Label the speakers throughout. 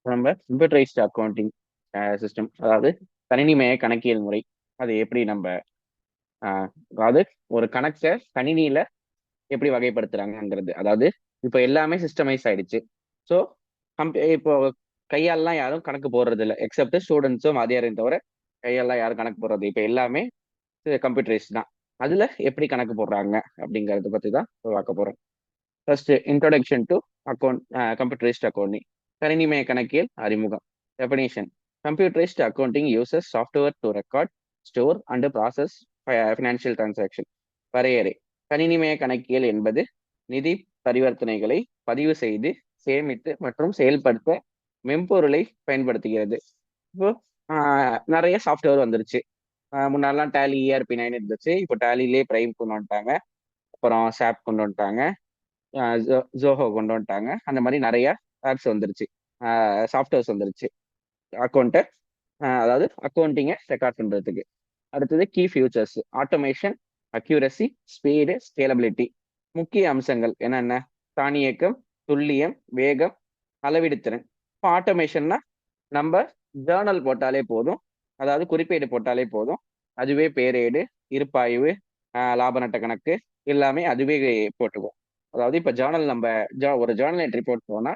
Speaker 1: நம்ம computerised accounting system, அதாவது கணினிமய கணக்கியல் முறை. அது எப்படி நம்ம அதாவது ஒரு கணக்கை கணினியில எப்படி வகைப்படுத்துறாங்கங்கிறது. அதாவது இப்போ எல்லாமே சிஸ்டமைஸ் ஆயிடுச்சு. ஸோ இப்போ கையாலலாம் யாரும் கணக்கு போடுறது இல்லை, எக்ஸப்ட் ஸ்டூடெண்ட்ஸும் வாத்தியாரையும் தவிர கையாலாம் யாரும் கணக்கு போடுறது இப்போ எல்லாமே கம்ப்யூட்டரைஸ்ட் தான். அதுல எப்படி கணக்கு போடுறாங்க அப்படிங்கறத பத்தி தான் பார்க்க போறோம். First, introduction to account computerised accounting. கணினிமய கணக்கியல் அறிமுகம். Definition: computerised accounting uses software to record, store and process financial transaction. வரையறை: கணினிமய கணக்கியல் என்பது நிதி பரிவர்த்தனைகளை பதிவு செய்து, சேமித்து மற்றும் செயல்படுத்த மென்பொருளை பயன்படுத்துகிறது. இப்போ நிறைய சாஃப்ட்வேர் வந்துருச்சு. முன்னாடிலாம் டேலி ERP9 இருந்துச்சு, இப்போ டேலிலே பிரைம் கொண்டு வந்துட்டாங்க, அப்புறம் சாப் கொண்டு வந்துட்டாங்க, ஜோஹோ கொண்டு வந்துட்டாங்க. அந்த மாதிரி நிறைய ஆப்ஸ் வந்துருச்சு, சாஃப்ட்வேர்ஸ் வந்துருச்சு அக்கௌண்ட்டை, அதாவது அக்கௌண்டிங்கை ரெக்கார்ட் பண்றதுக்கு. அடுத்தது key features: automation, accuracy, speed, scalability. முக்கிய அம்சங்கள் என்னென்ன? தானியக்கம், துல்லியம், வேகம், அளவிடுத்திறன். இப்போ ஆட்டோமேஷன்னா நம்ம ஜேர்னல் போட்டாலே போதும், அதாவது குறிப்பேடு போட்டாலே போதும், அதுவே பேரேடு, இருப்பாய்வு, லாப நட்ட கணக்கு எல்லாமே அதுவே போட்டுக்கும். அதாவது இப்போ ஜேர்னல் நம்ம ஒரு ஜேர்னல் என்ட்ரி போட்டோம்னா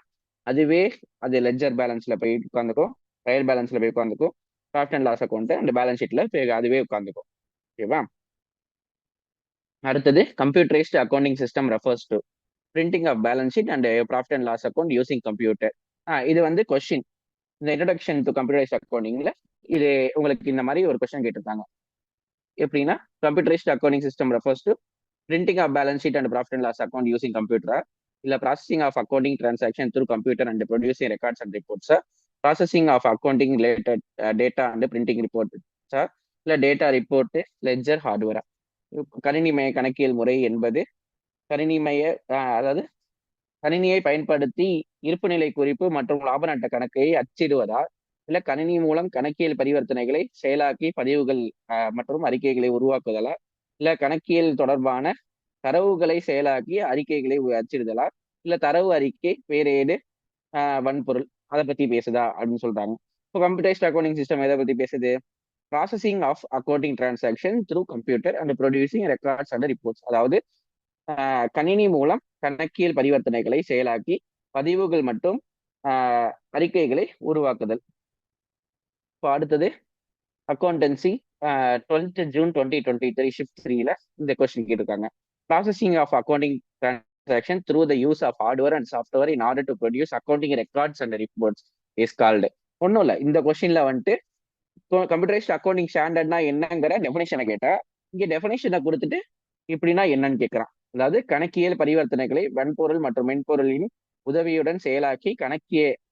Speaker 1: அதுவே அது லெட்ஜர் பேலன்ஸ்ல போய் உட்காந்துக்கும், ட்ரையல் பேலன்ஸ்ல போய் உட்காந்துக்கும், ப்ராஃபிட் அண்ட் லாஸ் அக்கௌண்ட் அந்த பேலன்ஸ் ஷீட்ல அதுவே உட்காந்துக்கும். ஓகேவா? அடுத்தது computerised accounting system refers to printing of balance sheet and profit and loss account using computer. இது வந்து கொஸ்டின், இந்த இன்ட்ரடக்ஷன் டு கம்ப்யூட்டரைஸ் அக்கௌண்டிங்ல இது உங்களுக்கு இந்த மாதிரி ஒரு கொஸ்டின் கேட்டிருக்காங்க. எப்படின்னா, computerized accounting system refers to printing of balance sheet and profit and loss account using computer, இல்ல processing of accounting transaction through computer and producing records and reports, processing of accounting related data and printing reports, இல்ல data report ledger ஹார்ட்வேரா. கணினிமய கணக்கியல் முறை என்பது கணினிமய அதாவது கணினியை பயன்படுத்தி இருப்புநிலை குறிப்பு மற்றும் லாப நட்ட கணக்கை அச்சிடுவதா, இல்ல கணினி மூலம் கணக்கியல் பரிவர்த்தனைகளை செயலாக்கி பதிவுகள் மற்றும் அறிக்கைகளை உருவாக்குதலா, இல்ல கணக்கியல் தொடர்பான தரவுகளை செயலாக்கி அறிக்கைகளை அச்சிடுதலா, இல்ல தரவு அறிக்கை பேரேடு வன்பொருள் அதை பத்தி பேசுதா அப்படின்னு சொல்றாங்க. இப்போ கம்ப்யூட்டரைஸ்ட் அக்கௌண்டிங் சிஸ்டம் எதை பத்தி பேசுது? Processing of accounting transaction through computer and producing records and reports. அதாவது கணினி மூலம் கணக்கியல் பரிவர்த்தனைகளை செயலாக்கி பதிவுகள் மற்றும் அறிக்கைகளை உருவாக்குதல். இப்போ அடுத்தது அக்கௌண்டன்சி. 12th June 2023 ஷிஃப்ட் 3ல இந்த கொஸ்டின் கேட்டிருக்காங்க. Processing of accounting transaction through the use of hardware and software in order to produce accounting records and reports is called. ஒன்றும் இல்லை, இந்த கொஸ்டின்ல வந்துட்டு கம்ப்யூட்டரைஸ்ட் அக்கௌண்டிங் ஸ்டாண்டர்ட்னா என்னங்கிற டெஃபினேஷனை கேட்டா, இங்க டெஃபினேஷனை கொடுத்துட்டு இப்படின்னா என்னன்னு கேட்கறான். அதாவது கணக்கியல் பரிவர்த்தனைகளை வன்பொருள் மற்றும் மென்பொருளின் உதவியுடன் செயலாக்கி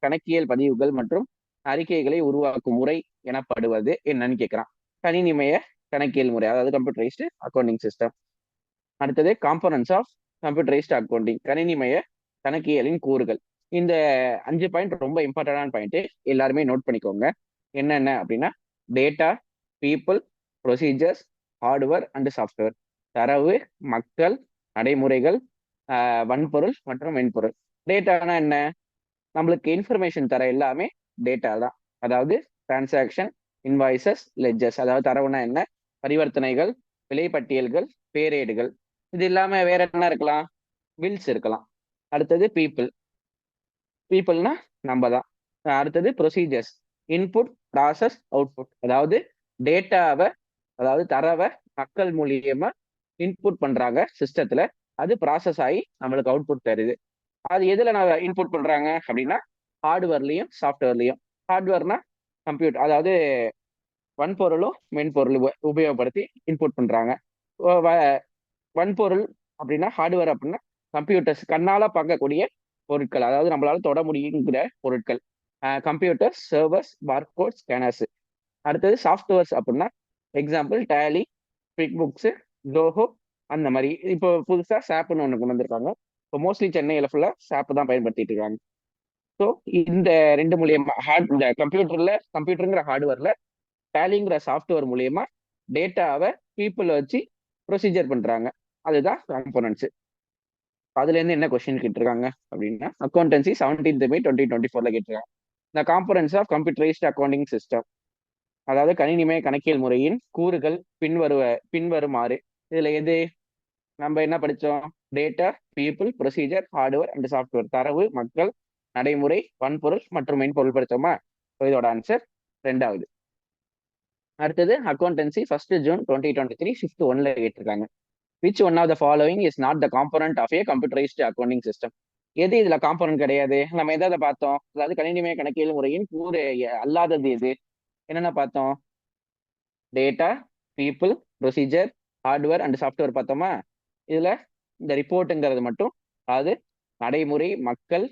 Speaker 1: கணக்கியல் பதிவுகள் மற்றும் அறிக்கைகளை உருவாக்கும் முறை எனப்படுவது என்னன்னு கேட்கறான். கணினிமய கணக்கியல் முறை, அதாவது கம்ப்யூட்டரைஸ்டு அக்கௌண்டிங் சிஸ்டம். அடுத்தது காம்பனன்ஸ் ஆஃப் கம்ப்யூட்டரைஸ்டு அக்கௌண்டிங், கணினிமய கணக்கியலின் கூறுகள். இந்த 5 பாயிண்ட் ரொம்ப இம்பார்ட்டன்டான பாயிண்ட், எல்லாருமே நோட் பண்ணிக்கோங்க. என்னென்ன அப்படின்னா: data, people, procedures, hardware and software. தரவு, மக்கள், நடைமுறைகள், வன்பொருள் மற்றும் மென்பொருள். டேட்டானா என்ன? நம்மளுக்கு இன்ஃபர்மேஷன் தர எல்லாமே டேட்டா தான். அதாவது டிரான்சாக்ஷன், இன்வாய்சஸ், லெட்ஜர்ஸ். அதாவது தரவுனா என்ன? பரிவர்த்தனைகள், விலைப்பட்டியல்கள், பேரேடுகள். இது இல்லாம வேற என்ன இருக்கலாம்? பில்ஸ் இருக்கலாம். அடுத்தது பீப்புள். பீப்புள்னா நம்ம தான். அடுத்தது ப்ரொசீஜர்ஸ்: இன்புட், ப்ராசஸ், அவுட்புட். அதாவது டேட்டாவை, அதாவது தரவை மக்கள் மூலியமா இன்புட் பண்றாங்க சிஸ்டத்துல, அது ப்ராசஸ் ஆகி நம்மளுக்கு அவுட்புட் தருது. அது எதுல நான் இன்புட் பண்றாங்க அப்படின்னா, ஹார்ட்வேர்லயும் சாஃப்ட்வேர்லயும். ஹார்ட்வேர்னா கம்ப்யூட்டர், அதாவது வன்பொருளும் மென்பொருளும் உபயோகப்படுத்தி இன்புட் பண்றாங்க. வன்பொருள் அப்படின்னா, ஹார்ட்வேர் அப்படின்னா கம்ப்யூட்டர்ஸ், கண்ணால பார்க்கக்கூடிய பொருட்கள், அதாவது நம்மளால தொட முடியுங்கிற பொருட்கள். Computers, servers, barcode, scanners. அடுத்தது சாஃப்ட்வேர்ஸ் அப்படின்னா example Tally, QuickBooks, Zoho அந்த மாதிரி. இப்போ புதுசா சாப்னு ஒன்று கொண்டு வந்திருக்காங்க. இப்போ மோஸ்ட்லி சென்னையில ஃபுல்லா சாப் தான் பயன்படுத்திட்டு இருக்காங்க. ஸோ இந்த ரெண்டு மூலியமா இந்த கம்ப்யூட்டருங்கிற ஹார்ட்வேர்ல டேலிங்கிற சாஃப்ட்வேர் மூலியமா டேட்டாவை பீப்புளை வச்சு ப்ரொசீஜர் பண்றாங்க. அதுதான் காம்போனன்ட்ஸ். அதுல இருந்து என்ன கொஸ்டின் கேட்டிருக்காங்க அப்படின்னா, அக்கௌண்டன்சி 17th May 2024 கேட்டிருக்காங்க. The components of computerised accounting system. அதாவது கணினிமய கணக்கியல் முறையின் கூறுகள் பின்வருமாறு. இதுல எது நம்ம என்ன படிச்சோம்? Data, people, procedure, hardware and software. தரவு, மக்கள், நடைமுறை, வன்பொருள் மற்றும் மென்பொருள் படிச்சோமா? இதோட ஆன்சர் ரெண்டாவது. அடுத்தது அக்கௌண்டன்சி 1 June 2023 ஷிஃப்ட் 1ல கேட்டிருக்காங்க. Which one of the following is not the component of a computerised accounting system. எது இதுல காம்பனன்ட் கிடையாது? நம்ம எதை பார்த்தோம்? அதாவது கணினிமய கணக்கியல் முறையின் கூறு அல்லாதது எது? என்னென்ன பார்த்தோம்? Data, people, procedure, hardware and software பார்த்தோமா? இதுல இந்த ரிப்போர்ட்டுங்கிறது மட்டும், அதாவது நடைமுறை, மக்கள்,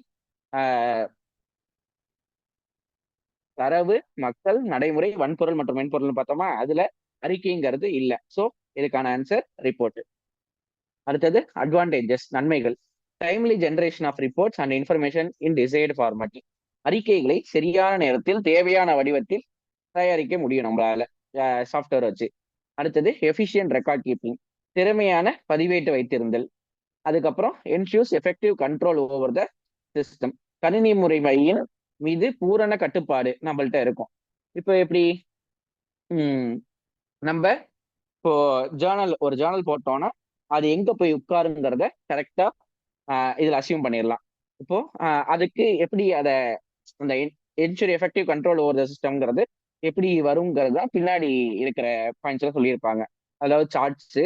Speaker 1: தரவு, மக்கள், நடைமுறை, வன்பொருள் மற்றும் மென்பொருள் பார்த்தோமா? அதுல அறிக்கைங்கிறது இல்லை. ஸோ இதுக்கான ஆன்சர் ரிப்போர்ட். அடுத்தது அட்வான்டேஜஸ், நன்மைகள். Timely generation of reports and information in desired format. அறிக்கைகளை சரியான நேரத்தில் தேவையான வடிவத்தில் தயாரிக்க முடியும் நம்மளால சாஃப்ட்வேர் வச்சு. அடுத்தது எஃபிஷியன்ட் ரெக்கார்ட் கீப்பிங், திறமையான பதிவேட்டு வைத்திருந்தல். அதுக்கப்புறம் ensures effective control over the system. கணினி முறைமையின் மீது பூரண கட்டுப்பாடு நம்மள்ட்ட இருக்கும். இப்போ எப்படி நம்ம இப்போ ஒரு ஜேர்னல் போட்டோம்னா அது எங்க போய் உட்காருங்கிறத கரெக்டா இதுல அசியூம் பண்ணிடலாம். இப்போ அதுக்கு எப்படி அதை அந்த ensure effective control over the சிஸ்டம்ங்கிறது எப்படி வருங்கிறது தான் பின்னாடி இருக்கிற பாயிண்ட்ஸ்ல சொல்லியிருப்பாங்க. அதாவது charts,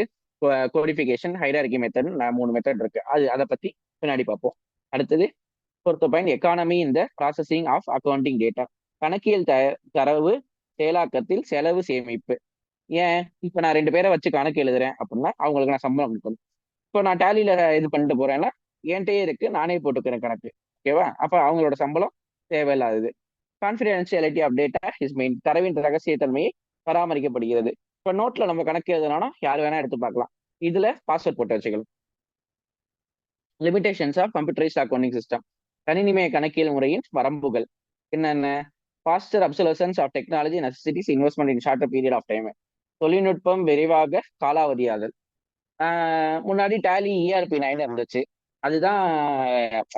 Speaker 1: codification, hierarchy method, 3 method இருக்கு. அதை பத்தி பின்னாடி பார்ப்போம். அடுத்தது பொறுத்த பாயிண்ட் எக்கானமி இந்த ப்ராசஸிங் ஆஃப் அக்கௌண்டிங் டேட்டா. கணக்கியல் தரவு செயலாக்கத்தில் செலவு சேமிப்பு. ஏன் இப்போ நான் 2 பேரை வச்சு கணக்கு எழுதுறேன் அப்படின்னா அவங்களுக்கு நான் சம்பளம் கொடுக்கணும். இப்போ நான் டேலியில இது பண்ணிட்டு போறேன்னா என்கிட்டயே இருக்கு, நானே போட்டுக்கிறேன் கணக்கு. ஓகேவா? அப்ப அவங்களோட சம்பளம் தேவையில்லாதது. Confidentiality of data is main. தரவின் ரகசியத்தன்மையை பராமரிக்கப்படுகிறது. இப்போ நோட்ல நம்ம கணக்கு எழுதணும்னா யார் வேணா எடுத்து பார்க்கலாம். இதுல பாஸ்வேர்ட் போட்டு வச்சுக்கலாம். Limitations of computerised accounting system. கணினிமய கணக்கியல் முறையின் வரம்புகள் என்னென்ன? Faster observance of technology necessities investment in shorter period of time. தொழில்நுட்பம் விரைவாக காலாவதியாதல். முன்னாடி டேலி இஆர்பி 9 இருந்துச்சு. அதுதான்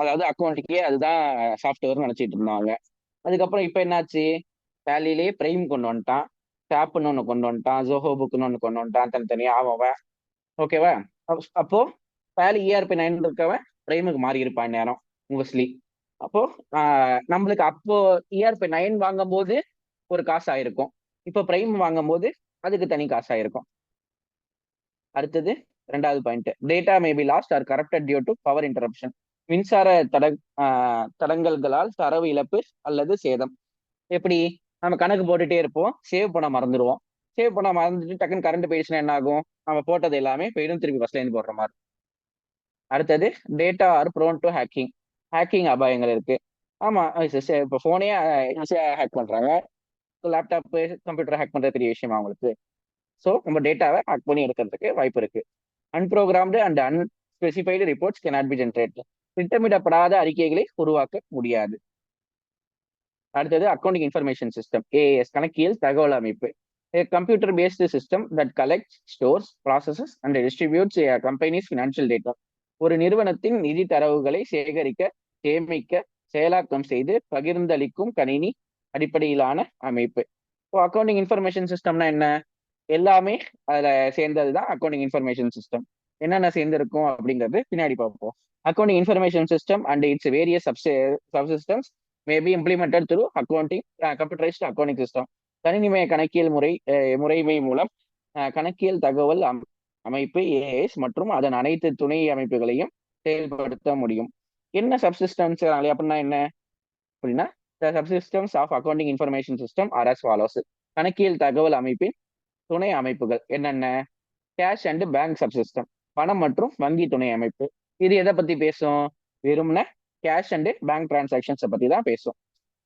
Speaker 1: அதாவது அக்கௌண்ட்டுக்கே அதுதான் சாஃப்ட்வேர்னு நினைச்சிட்டு இருந்தாங்க. அதுக்கப்புறம் இப்போ என்னாச்சு? டேலிலேயே பிரைம் கொண்டு வந்துட்டான், ஸ்டாப்னு ஒன்று கொண்டு வந்துட்டான், ஜோஹோ புக்னு ஒன்று கொண்டு வந்துட்டான், தனித்தனியா ஆவன். ஓகேவா? அப்போ டேலி இஆர்பி 9 இருக்கவன் பிரைமுக்கு மாறி இருப்பான் நேரம் மோஸ்ட்லி. அப்போ நம்மளுக்கு அப்போ இஆர்பி 9 வாங்கும் போது ஒரு காசு ஆயிருக்கும், இப்போ பிரைம் வாங்கும் போது அதுக்கு தனி காசு ஆயிருக்கும். அடுத்தது 2வது point, data may be lost or corrupted due to power interruption. மின்சார தடங்கல்களால் தரவு இழப்பு அல்லது சேதம். எப்படி? நம்ம கணக்கு போட்டுட்டே இருப்போம், சேவ் பண்ண மறந்துடுவோம். சேவ் பண்ண மறந்துட்டு டக்குன்னு கரண்ட் போயிடுச்சுன்னா என்ன ஆகும்? நம்ம போட்டது எல்லாமே போயிடும், திருப்பி ஃபர்ஸ்ட்ல இருந்து போடுற மாதிரி. அடுத்தது data are prone to hacking. Hacking அபாயங்கள் இருக்கு. ஆமா, இப்போ போனே ஹேக் பண்றாங்க, லேப்டாப், கம்ப்யூட்டர் ஹேக் பண்றது பெரிய விஷயம் அவங்களுக்கு. ஸோ நம்ம டேட்டாவை ஹேக் பண்ணி எடுக்கிறதுக்கு வாய்ப்பு இருக்கு. Unprogrammed and unspecified reports cannot be generate. திட்டமிடப்படாத அறிக்கைகளை உருவாக்க முடியாது. அடுத்தது அக்கௌண்டிங் இன்ஃபர்மேஷன் சிஸ்டம், ஏஎஸ், கணக்கியல் தகவல் அமைப்பு. Computer based system that collect, stores, processes and distributes companies financial data. ஒரு நிறுவனத்தின் நிதி தரவுகளை சேகரிக்க, சேமிக்க, செயலாக்கம் செய்து பகிர்ந்தளிக்கும் கணினி அடிப்படையிலான அமைப்பு. இப்போ அக்கௌண்டிங் இன்ஃபர்மேஷன் சிஸ்டம்னா என்ன? எல்லாமே அதுல சேர்ந்தது தான் அக்கௌண்டிங் இன்ஃபர்மேஷன் சிஸ்டம். என்னென்ன சேர்ந்திருக்கும் அப்படிங்கிறது பின்னாடி பார்ப்போம். Accounting information system and its various subsystems may be implemented through accounting computerized accounting system. கணினிமய கணக்கியல் முறைமை மூலம் கணக்கியல் தகவல் அமைப்பு ஏஎஸ் மற்றும் அதன் அனைத்து துணை அமைப்புகளையும் செயல்படுத்த முடியும். என்ன சப்சிஸ்டம்ஸ் அப்படின்னா என்ன அப்படின்னா, subsystems of accounting information system are as follows. கணக்கியல் தகவல் அமைப்பின் துணை அமைப்புகள் என்னென்ன? கேஷ் அண்ட் பேங்க் சப்சிஸ்டம், பணம் மற்றும் வங்கி துணை அமைப்பு. இது எதை பத்தி பேசும்? வெறும்ன கேஷ் அண்ட் பேங்க் டிரான்சாக்ஷன்ஸை பத்தி தான் பேசும்.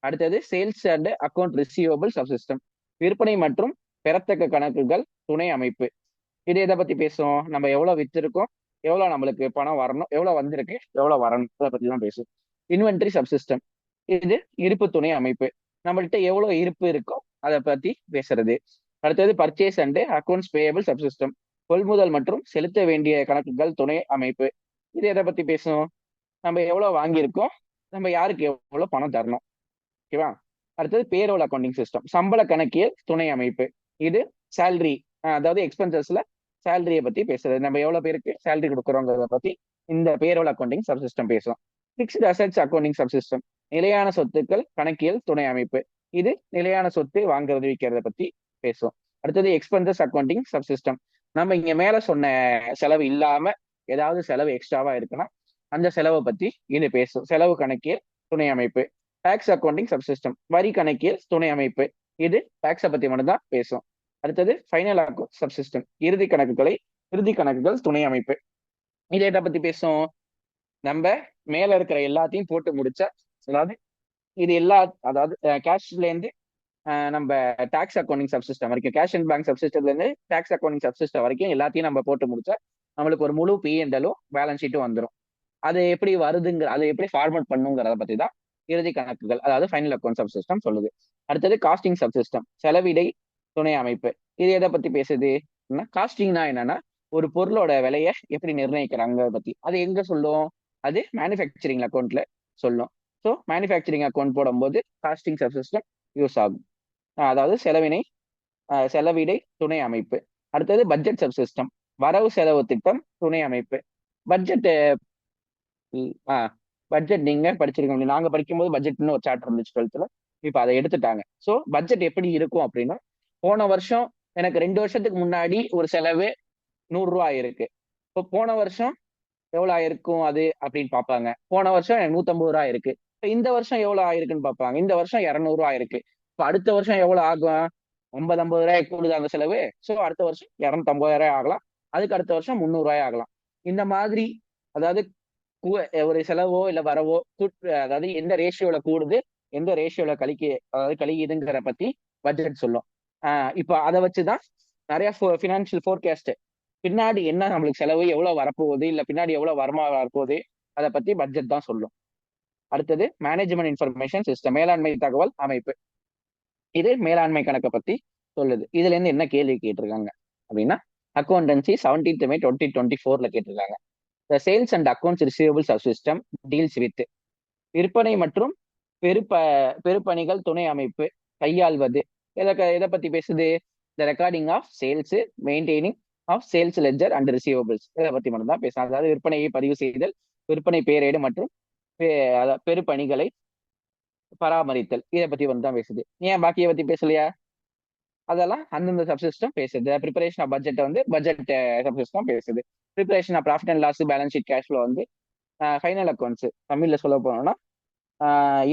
Speaker 1: அடுத்தது sales and account receivable subsystem, விற்பனை மற்றும் பெறத்தக்க கணக்குகள் துணை அமைப்பு. இது எதை பத்தி பேசும்? நம்ம எவ்வளவு வித்திருக்கோம், எவ்வளவு நம்மளுக்கு பணம் வரணும், எவ்வளவு வந்திருக்கு, எவ்வளவு வரணும், அதை பத்தி தான் பேசும். இன்வென்ட்ரி சப்சிஸ்டம், இது இருப்பு துணை அமைப்பு. நம்மள்கிட்ட எவ்வளவு இருப்பு இருக்கோ அதை பத்தி பேசுறது. அடுத்தது purchase and accounts payable subsystem, கொள்முதல் மற்றும் செலுத்த வேண்டிய கணக்குகள் துணை அமைப்பு. இது எதை பத்தி பேசும்? நம்ம எவ்வளவு வாங்கியிருக்கோம், நம்ம யாருக்கு எவ்வளவு பணம் தரணும். ஓகேவா? அடுத்தது பேரோல் அக்கௌண்டிங் சிஸ்டம், சம்பள கணக்கியல் துணை அமைப்பு. இது சேலரி, அதாவது எக்ஸ்பென்சஸ்ல சேலரியை பத்தி பேசுறது. நம்ம எவ்வளவு பேருக்கு சேலரி கொடுக்குறோங்கிறத பத்தி இந்த பேரோல் அக்கௌண்டிங் சப்சிஸ்டம் பேசும். பிக்ஸ்டு அசெட்ஸ் அக்கௌண்டிங் சப்சிஸ்டம், நிலையான சொத்துக்கள் கணக்கியல் துணை அமைப்பு. இது நிலையான சொத்து வாங்குறது விற்கிறத பத்தி பேசும். அடுத்தது எக்ஸ்பென்சஸ் அக்கௌண்டிங் சப்சிஸ்டம், நம்ம இங்க மேல சொன்ன செலவு இல்லாம ஏதாவது செலவு எக்ஸ்ட்ராவா இருக்குன்னா அந்த செலவை பத்தி இது பேசும். செலவு கணக்கியல் துணை அமைப்பு. டாக்ஸ் அக்கௌண்டிங் சப்சிஸ்டம், வரி கணக்கியல் துணை அமைப்பு. இது டாக்ஸை பத்தி மட்டும்தான் பேசும். அடுத்தது ஃபைனல் அக்கௌண்ட் சப்சிஸ்டம், இறுதி கணக்குகள் துணை அமைப்பு. இது எதை பத்தி பேசும்? நம்ம மேல இருக்கிற எல்லாத்தையும் போட்டு முடிச்சா, அதாவது இது எல்லா, அதாவது கேஷ்ல இருந்து நம்ம டாக்ஸ் அக்கௌண்டிங் சப்சிஸ்டம் வரைக்கும், கேஷ் அண்ட் பேங்க் சப்சிஸ்டம்ல இருந்து டாக்ஸ் அக்கௌண்டிங் சப்சிஸ்டம் வரைக்கும் எல்லாத்தையும் நம்ம போட்டு முடிச்சா நம்மளுக்கு ஒரு முழு P&L-ம் பேலன்ஸ் ஷீட்டும் வந்துடும். அது எப்படி வருதுங்கிற, அதை எப்படி ஃபார்மேட் பண்ணுங்கிறத பத்தி தான் இறுதி கணக்குகள், அதாவது ஃபைனல் அக்கௌண்ட் சப்சிஸ்டம் சொல்லுது. அடுத்தது காஸ்டிங் சப்சிஸ்டம், செலவிடை துணை அமைப்பு. இது எதை பத்தி பேசுது? காஸ்டிங்னா என்னன்னா ஒரு பொருளோட விலையை எப்படி நிர்ணயிக்கிறாங்க பத்தி. அது எங்க சொல்லும்? அது மேனுஃபேக்சரிங் அக்கௌண்ட்ல சொல்லும். ஸோ மேனுஃபேக்சரிங் அக்கௌண்ட் போடும்போது காஸ்டிங் சப்சிஸ்டம் யூஸ் ஆகும். அதாவது செலவிடை துணை அமைப்பு. அடுத்தது பட்ஜெட் சப்சிஸ்டம், வரவு செலவு திட்டம் துணை அமைப்பு. பட்ஜெட் பட்ஜெட் நீங்க படிச்சிருக்கீங்க, நாங்க படிக்கும்போது பட்ஜெட்னு ஒரு சாப்டர் இருந்துச்சு 12th. இப்ப அதை எடுத்துட்டாங்க. ஸோ பட்ஜெட் எப்படி இருக்கும் அப்படின்னா, போன வருஷம் எனக்கு 2 வருஷத்துக்கு முன்னாடி ஒரு செலவு 100 ரூபா இருக்கு. இப்போ போன வருஷம் எவ்வளவு ஆயிருக்கும் அது அப்படின்னு பார்ப்பாங்க. போன வருஷம் எனக்கு 150 ரூபா இருக்கு. இப்போ இந்த வருஷம் எவ்வளவு ஆயிருக்குன்னு பார்ப்பாங்க. இந்த வருஷம் 200 ரூபா இருக்கு. இப்போ அடுத்த வருஷம் எவ்வளவு ஆகும்? 50 கூடுது அந்த செலவு. ஸோ அடுத்த வருஷம் 250 ஆகலாம். அதுக்கு அடுத்த வருஷம் 300 ஆகலாம். இந்த மாதிரி, அதாவது ஒரு செலவோ இல்ல வரவோ அதாவது எந்த ரேஷியோல கூடுது, எந்த ரேஷியோல அதாவது கழிக்குதுங்கிற பத்தி பட்ஜெட் சொல்லும். இப்போ அதை வச்சுதான் நிறைய ஃபினான்ஷியல் ஃபோர்காஸ்ட், பின்னாடி என்ன நம்மளுக்கு செலவு எவ்வளவு வரப்போகுது, இல்ல பின்னாடி எவ்வளவு வருமானம் வரப்போகுது, அதை பத்தி பட்ஜெட் தான் சொல்லும். அடுத்தது மேனேஜ்மெண்ட் இன்ஃபர்மேஷன் சிஸ்டம், மேலாண்மை தகவல் அமைப்பு. இது மேலாண்மை கணக்கை பத்தி சொல்லுது. இதுல இருந்து என்ன கேள்வி கேட்டிருக்காங்க அப்படின்னா, அக்கௌண்டன்சி 17th May 2024 கேட்டிருக்காங்க. The sales and accounts receivable subsystem deals with விற்பனை மற்றும் பெருப்பணிகள் துணை அமைப்பு கையாள்வது. எதை பத்தி பேசுது? The recording of sales, maintaining of sales ledger and receivables, இதை பத்தி மட்டும் தான் பேசும். அதாவது விற்பனையை பதிவு செய்தல், விற்பனை பேரேடு மற்றும் பெருப்பணிகளை பராமரித்தல், இதை பத்தி வந்து தான் பேசுது. ஏன் பாக்கியை பத்தி பேசலையா? அதெல்லாம் அந்தந்த சப்சிஸ்டம் பேசுது. ப்ரிப்பரேஷன் ஆஃப் பட்ஜெட் வந்து பட்ஜெட் சப்சிஸ்டம் பேசுது. Preparation of profit and loss, balance sheet, cash flow வந்து ஃபைனல் அக்கௌண்ட்ஸ், தமிழ்ல சொல்ல போனோம்னா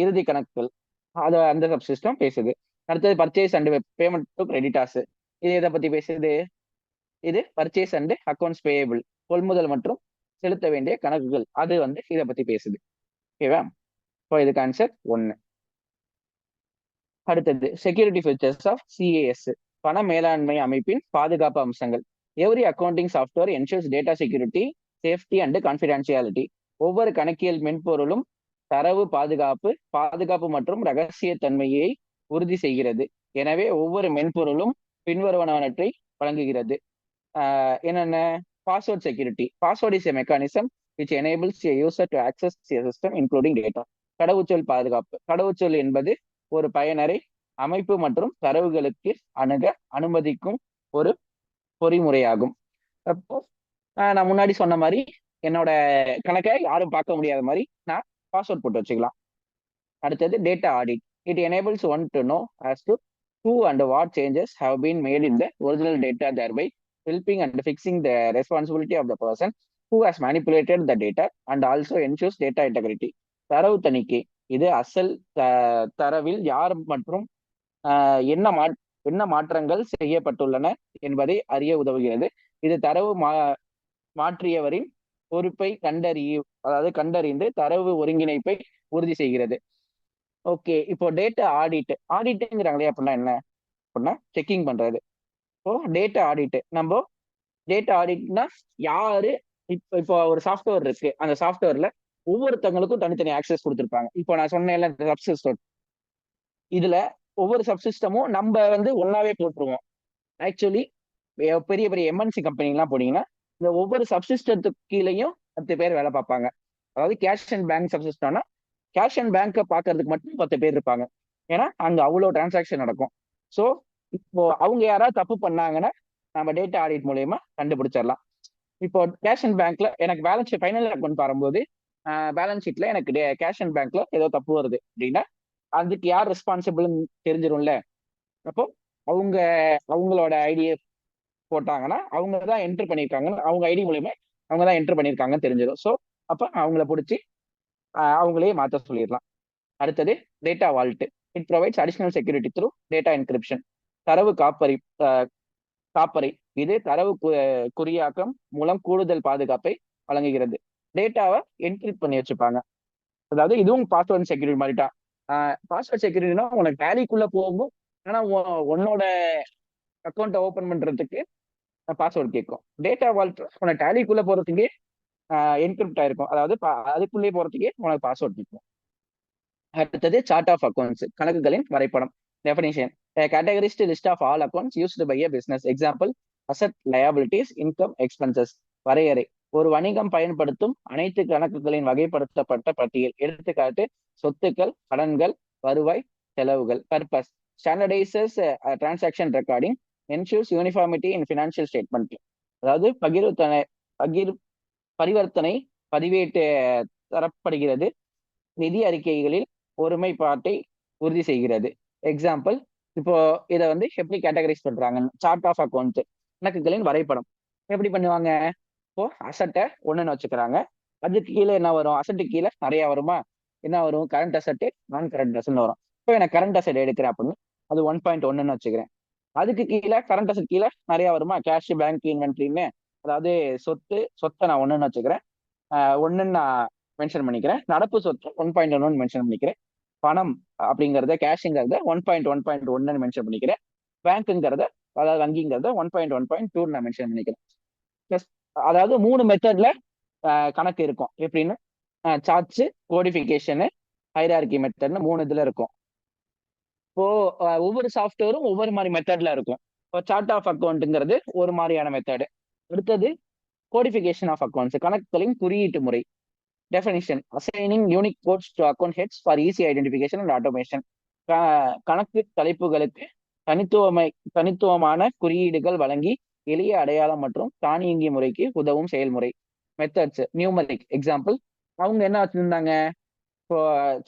Speaker 1: இறுதி கணக்குகள், அது அந்த சப்சிஸ்டம் பேசுது. அடுத்தது purchase and payment to creditors, இது எதை பத்தி பேசுது? இது பர்ச்சேஸ் அண்ட் அக்கௌண்ட்ஸ் பேயபிள், கொள்முதல் மற்றும் செலுத்த வேண்டிய கணக்குகள், அது வந்து இதை பத்தி பேசுது. ஓகேவா? இப்போ இதுக்கு ஆன்சர் 1. அடுத்தது செக்யூரிட்டி ஃபீச்சர்ஸ் ஆஃப் CAS, பண மேலாண்மை அமைப்பின் பாதுகாப்பு அம்சங்கள். Every accounting software ensures data security, safety and confidentiality. ஒவ்வொரு கணக்கியல் மென்பொருளும் தரவு பாதுகாப்பு மற்றும் ரகசியத்தன்மையை உறுதி செய்கிறது. எனவே ஒவ்வொரு மென்பொருளும் பின்வருவனவற்றை வழங்குகிறது. என்னென்ன? Password security, password is a mechanism which enables a user to access a system including data. கடவுச்சொல் பாதுகாப்பு, கடவுச்சொல் என்பது ஒரு பயனரை அமைப்பு மற்றும் தரவுகளுக்கு அணுக அனுமதிக்கும் ஒரு பொறிமுறையாகும். அப்போ நான் முன்னாடி சொன்ன மாதிரி என்னோட கணக்கை யாரும் பார்க்க முடியாத மாதிரி நான் பாஸ்வேர்ட் போட்டு வச்சுக்கலாம். அடுத்தது data audit, it enables one to know as to who and what changes have been made in the original data, thereby helping and fixing the responsibility of the person who has manipulated the data and also ensures data integrity. தரவு தணிக்கை, இது அசல் தரவில் யார் மற்றும் என்ன மாற்றங்கள் செய்யப்பட்டுள்ளன என்பதை அறிய உதவுகிறது. இது தரவு மாற்றியவரின் பொறுப்பை கண்டறிந்து தரவு ஒருங்கிணைப்பை உறுதி செய்கிறது. ஓகே, இப்போ டேட்டா ஆடிட்டுங்கிறாங்களே அப்படின்னா என்ன அப்படின்னா செக்கிங் பண்றது. இப்போ டேட்டா ஆடிட்னா யாரு? இப்போ ஒரு சாஃப்ட்வேர் இருக்கு, அந்த சாஃப்ட்வேர்ல ஒவ்வொருத்தவங்களுக்கும் தனித்தனி ஆக்சஸ் கொடுத்துருப்பாங்க. இப்போ நான் சொன்னேன்ல சப்சிஸ்டம், இதுல ஒவ்வொரு சப்சிஸ்டமும் நம்ம வந்து ஒன்னாவே போட்டுருவோம். ஆக்சுவலி பெரிய பெரிய MNC கம்பெனிலாம் போனீங்கன்னா இந்த ஒவ்வொரு சப்சிஸ்டத்துக்கு கீழேயும் 10 பேர் வேலை பார்ப்பாங்க. அதாவது கேஷ் அண்ட் பேங்க் சப்சிஸ்டம்னா கேஷ் அண்ட் பேங்கை பார்க்கறதுக்கு மட்டும் 10 பேர் இருப்பாங்க. ஏன்னா அங்க அவ்வளோ டிரான்சாக்ஷன் நடக்கும். ஸோ இப்போ அவங்க யாராவது தப்பு பண்ணாங்கன்னா நம்ம டேட்டா ஆடிட் மூலயமா கண்டுபிடிச்சிடலாம். இப்போ கேஷ் அண்ட் பேங்க்ல எனக்கு பேலன்ஸ் ஷீட் ஃபைனல் அக்கௌண்ட் வரும்போது பேலன்ஸ் ஷீட்ல எனக்கு கேஷ் அண்ட் பேங்க்ல ஏதோ தப்பு வருது அப்படின்னா அதுக்கு யார் ரெஸ்பான்சிபிள்னு தெரிஞ்சிடும்ல. அப்போ அவங்க அவங்களோட ஐடியை போட்டாங்கன்னா அவங்க தான் என்டர் பண்ணியிருக்காங்கன்னு அவங்க ஐடி மூலியமா அவங்க தான் என்டர் பண்ணியிருக்காங்கன்னு தெரிஞ்சிடும். ஸோ அப்போ அவங்கள பிடிச்சி அவங்களே மாற்ற சொல்லிடலாம். அடுத்தது data vault. It provides additional security through data encryption. தரவு காப்பரை இது தரவு குறியாக்கம் மூலம் கூடுதல் பாதுகாப்பை வழங்குகிறது. டேட்டாவை என்கிரிப்ட் பண்ணி வச்சுப்பாங்க. அதாவது இதுவும் பாஸ்வேர்ட் செக்யூரிட்டி மாதிரி தான். பாஸ்வேர்ட் செக்யூரிட்டினா உனக்கு டேலிக்குள்ள போகும். ஆனா உன்னோட அக்கௌண்ட்டை ஓபன் பண்றதுக்கு பாஸ்வேர்ட் கேட்கும். டேட்டா வால்ட் உனக்கு டேலிக்குள்ள போறதுக்கே என்கிரிப்ட் ஆயிருக்கும். அதாவது அதுக்குள்ளேயே போறதுக்கே உனக்கு பாஸ்வேர்ட் கேட்கும். அடுத்தது சார்ட் ஆஃப் அக்கௌண்ட்ஸ், கணக்குகளின் வரைபடம். Definition: categorized list of all accounts used by a business. Example: asset, liabilities, income, expenses. வரையறை: ஒரு வணிகம் பயன்படுத்தும் அனைத்து கணக்குகளின் வகைப்படுத்தப்பட்ட பட்டியல். எடுத்துக்காட்டு: சொத்துக்கள், கடன்கள், வருவாய், செலவுகள். Purpose: standardizes transaction recording, ensures uniformity in financial statement. அதாவது பகிர் பரிவர்த்தனை பதிவேட்டு தரப்படுகிறது, நிதி அறிக்கைகளில் ஒருமைப்பாட்டை உறுதி செய்கிறது. எக்ஸாம்பிள்: இப்போ இதை வந்து எப்படி கேட்டகரைஸ் பண்றாங்க? சார்ட் ஆஃப் அக்கௌண்ட், கணக்குகளின் வரைபடம் எப்படி பண்ணுவாங்க? இப்போ அசட்டை ஒண்ணுன்னு வச்சுக்கிறாங்க. அதுக்கு கீழே என்ன வரும்? அசட்டுக்கு கீழே நிறைய வருமா? என்ன வரும்? கரண்ட் அசட்டு, நான் கரண்ட் அசட்னு வரும். இப்போ எனக்கு கரண்ட் அசட் எடுக்கிறேன் அப்படின்னு அது 1.1ன்னு வச்சுக்கிறேன். அதுக்கு கீழே கரண்ட் அசட் கீழே நிறைய வருமா? கேஷ், பேங்க், இன்வென்ட்ரின்னு. அதாவது சொத்தை நான் ஒண்ணுன்னு வச்சுக்கிறேன். ஒண்ணுன்னு நான் மென்ஷன் பண்ணிக்கிறேன். நடப்பு சொத்து 1.1 மென்ஷன் பண்ணிக்கிறேன். பணம் அப்படிங்கறத, கேஷுங்கிறத 1.1.1 மென்ஷன் பண்ணிக்கிறேன். பேங்க்குங்கிறத, அதாவது வங்கிங்கிறத 1.1.2 நான் மென்ஷன் பண்ணிக்கிறேன். பிளஸ் அதாவது 3 மெத்தட்ல கணக்கு இருக்கும். எப்படின்னு சார்ட்ஸ், கோடிஃபிகேஷனு, ஹைரார்கி மெத்தட்னு 3 இதுல இருக்கும். இப்போ ஒவ்வொரு சாஃப்ட்வேரும் ஒவ்வொரு மாதிரி மெத்தட்ல இருக்கும். இப்போ சார்ட் ஆஃப் அக்கௌண்ட்ங்கிறது ஒரு மாதிரியான மெத்தடு. அடுத்தது கோடிஃபிகேஷன் ஆஃப் அக்கௌண்ட்ஸ், கணக்குகளின் குறியீட்டு முறை. Definition: assigning unique codes to account heads for easy identification and automation. கணக்கு தலைப்புகளுக்கு தனித்துவமான குறியீடுகள் வழங்கி எளிய அடையாளம் மற்றும் தானியங்கி முறைக்கு உதவும் செயல்முறை. Methods: numeric. எக்ஸாம்பிள்: அவங்க என்ன வச்சிருந்தாங்க? இப்போ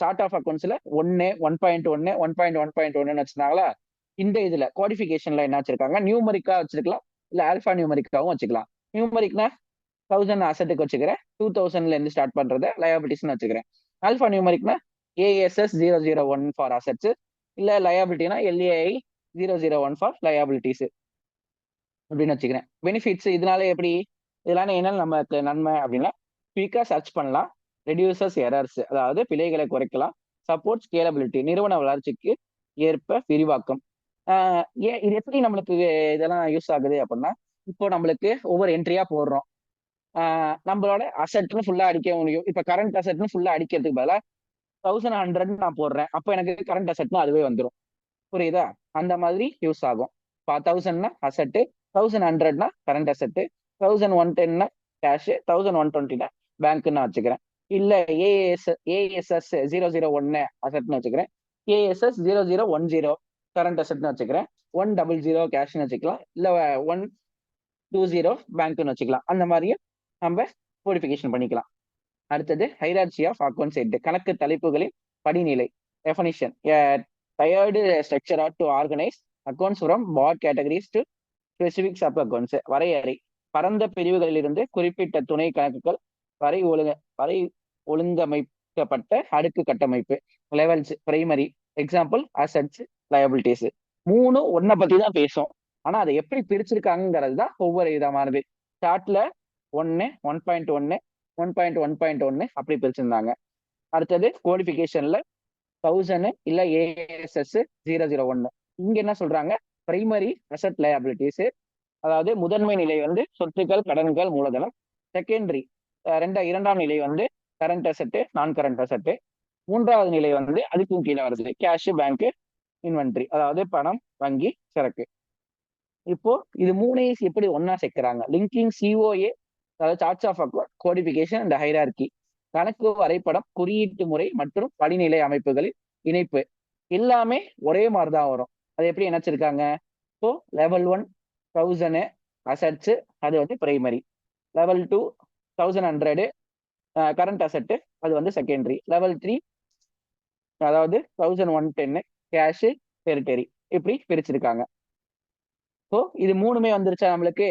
Speaker 1: சார்ட் ஆஃப் அக்கௌண்ட்ஸ்ல 1.1 1.1.1 வச்சிருந்தாங்களா? இந்த இதுல கோடிஃபிகேஷன்ல என்ன வச்சிருக்காங்க? நியூமரிக்கா வச்சிருக்கலாம், இல்ல ஆல்பா நியூமரிக்காவும் வச்சுக்கலாம். நியூமரிக்னா 1000 அசட்டுக்கு வச்சுக்கிறேன், 2000ல இருந்து ஸ்டார்ட் பண்றத லயபிலிட்டிஸ்னு வச்சுக்கிறேன். ஆல்பா நியூமரிக்னா ASS 001 ஃபார் அசட்ஸ், இல்ல லயபிலிட்டினா LAI 001 ஃபார் லயபிலிட்டிஸ் அப்படின்னு வச்சுக்கிறேன். பெனிஃபிட்ஸ் இதனால எப்படி? இதனால என்ன நமக்கு நன்மை அப்படின்னா, குயிக்கா சர்ச் பண்ணலாம், ரெடியூசஸ் எரர்ஸ் அதாவது பிழைகளை குறைக்கலாம், சப்போர்ட் ஸ்கேலபிலிட்டி நிறுவன வளர்ச்சிக்கு ஏற்ப விரிவாக்கம். ஏன் இது எப்படி நம்மளுக்கு இதெல்லாம் யூஸ் ஆகுது அப்படின்னா, இப்போ நம்மளுக்கு ஒவ்வொரு என்ட்ரியா போடுறோம். நம்மளோட அசட்னு ஃபுல்லா அடிக்க முடியும். இப்ப கரண்ட் அசட்னு ஃபுல்லா அடிக்கிறதுக்கு பதிலா 1100 நான் போடுறேன். அப்போ எனக்கு கரண்ட் அசட்னு அதுவே வந்துடும். புரியுதா? அந்த மாதிரி யூஸ் ஆகும். 1000னா அசட்டு, 1100னா கரண்ட் அசட்டு, 1110னா கேஷ், 1120னா பேங்க்னு வச்சுக்கிறேன். இல்ல ஏஎஸ்எஸ் 001 அசட்னு வச்சுக்கிறேன், ஏஎஸ்எஸ் 0010 கரண்ட் அசட்னு வச்சுக்கிறேன், 100 கேஷ்னு வச்சுக்கலாம், இல்ல 120 பேங்க்னு வச்சுக்கலாம். அந்த மாதிரியும் நம்ம கோடிஃபிகேஷன் பண்ணிக்கலாம். அடுத்தது ஹைரார்ச்சி ஆஃப் அக்கௌண்ட்ஸ் ஹெட், கணக்கு தலைப்புகளின் படிநிலை. Definition: tiered structure to organise accounts from broad categories to specific sub accounts. வரையறை: பரந்த பிரிவுகளிலிருந்து குறிப்பிட்ட துணை கணக்குகள் வரை ஒழுங்கமைக்கப்பட்ட அடுக்கு கட்டமைப்பு. Levels: primary. Example: assets, liabilities. 3 ஒன்ன பத்தி தான் பேசும். ஆனா அதை எப்படி பிரிச்சிருக்காங்கிறது தான் ஒவ்வொரு விதமானது. சார்ட்ல 1, 1.1, 1.1.1 அப்படி பிரிச்சிருந்தாங்க. அடுத்தது கோடிஃபிகேஷன்ல 1000 இல்ல ASS 001. இங்க என்ன சொல்றாங்க? பிரைமரி அசட் லயபிலிட்டிஸ், அதாவது முதன்மை நிலை வந்து சொத்துக்கள், கடன்கள், மூலதனம். செகண்டரி இரண்டாம் நிலை வந்து கரண்ட் அசட்டு, நான் கரண்ட் அசட்டு. மூன்றாவது நிலை வந்து அதுக்கும் கீழே வருது கேஷ், பேங்க், இன்வென்ட்ரி, அதாவது பணம், வங்கி, சரக்கு. இப்போ இது 3 எப்படி ஒன்னா சேர்க்கிறாங்க? லிங்கிங் COA, அதாவது charts of account, codification and hierarchy. கணக்கு வரைபடம், குறியீட்டு முறை மற்றும் படிநிலை அமைப்புகளின் இணைப்பு. எல்லாமே ஒரே மாதிரி தான் வரும். அது எப்படி இணைச்சிருக்காங்க? ஸோ லெவல் 1 1000 அசட்ஸ், அது வந்து பிரைமரி. லெவல் 2 1100 கரண்ட் அசெட், அது வந்து செகண்டரி. லெவல் 3 அதாவது 1110 கேஷ், டெரிட்டரி, இப்படி பிரிச்சிருக்காங்க. ஸோ இது மூணுமே வந்துருச்சா நம்மளுக்கு?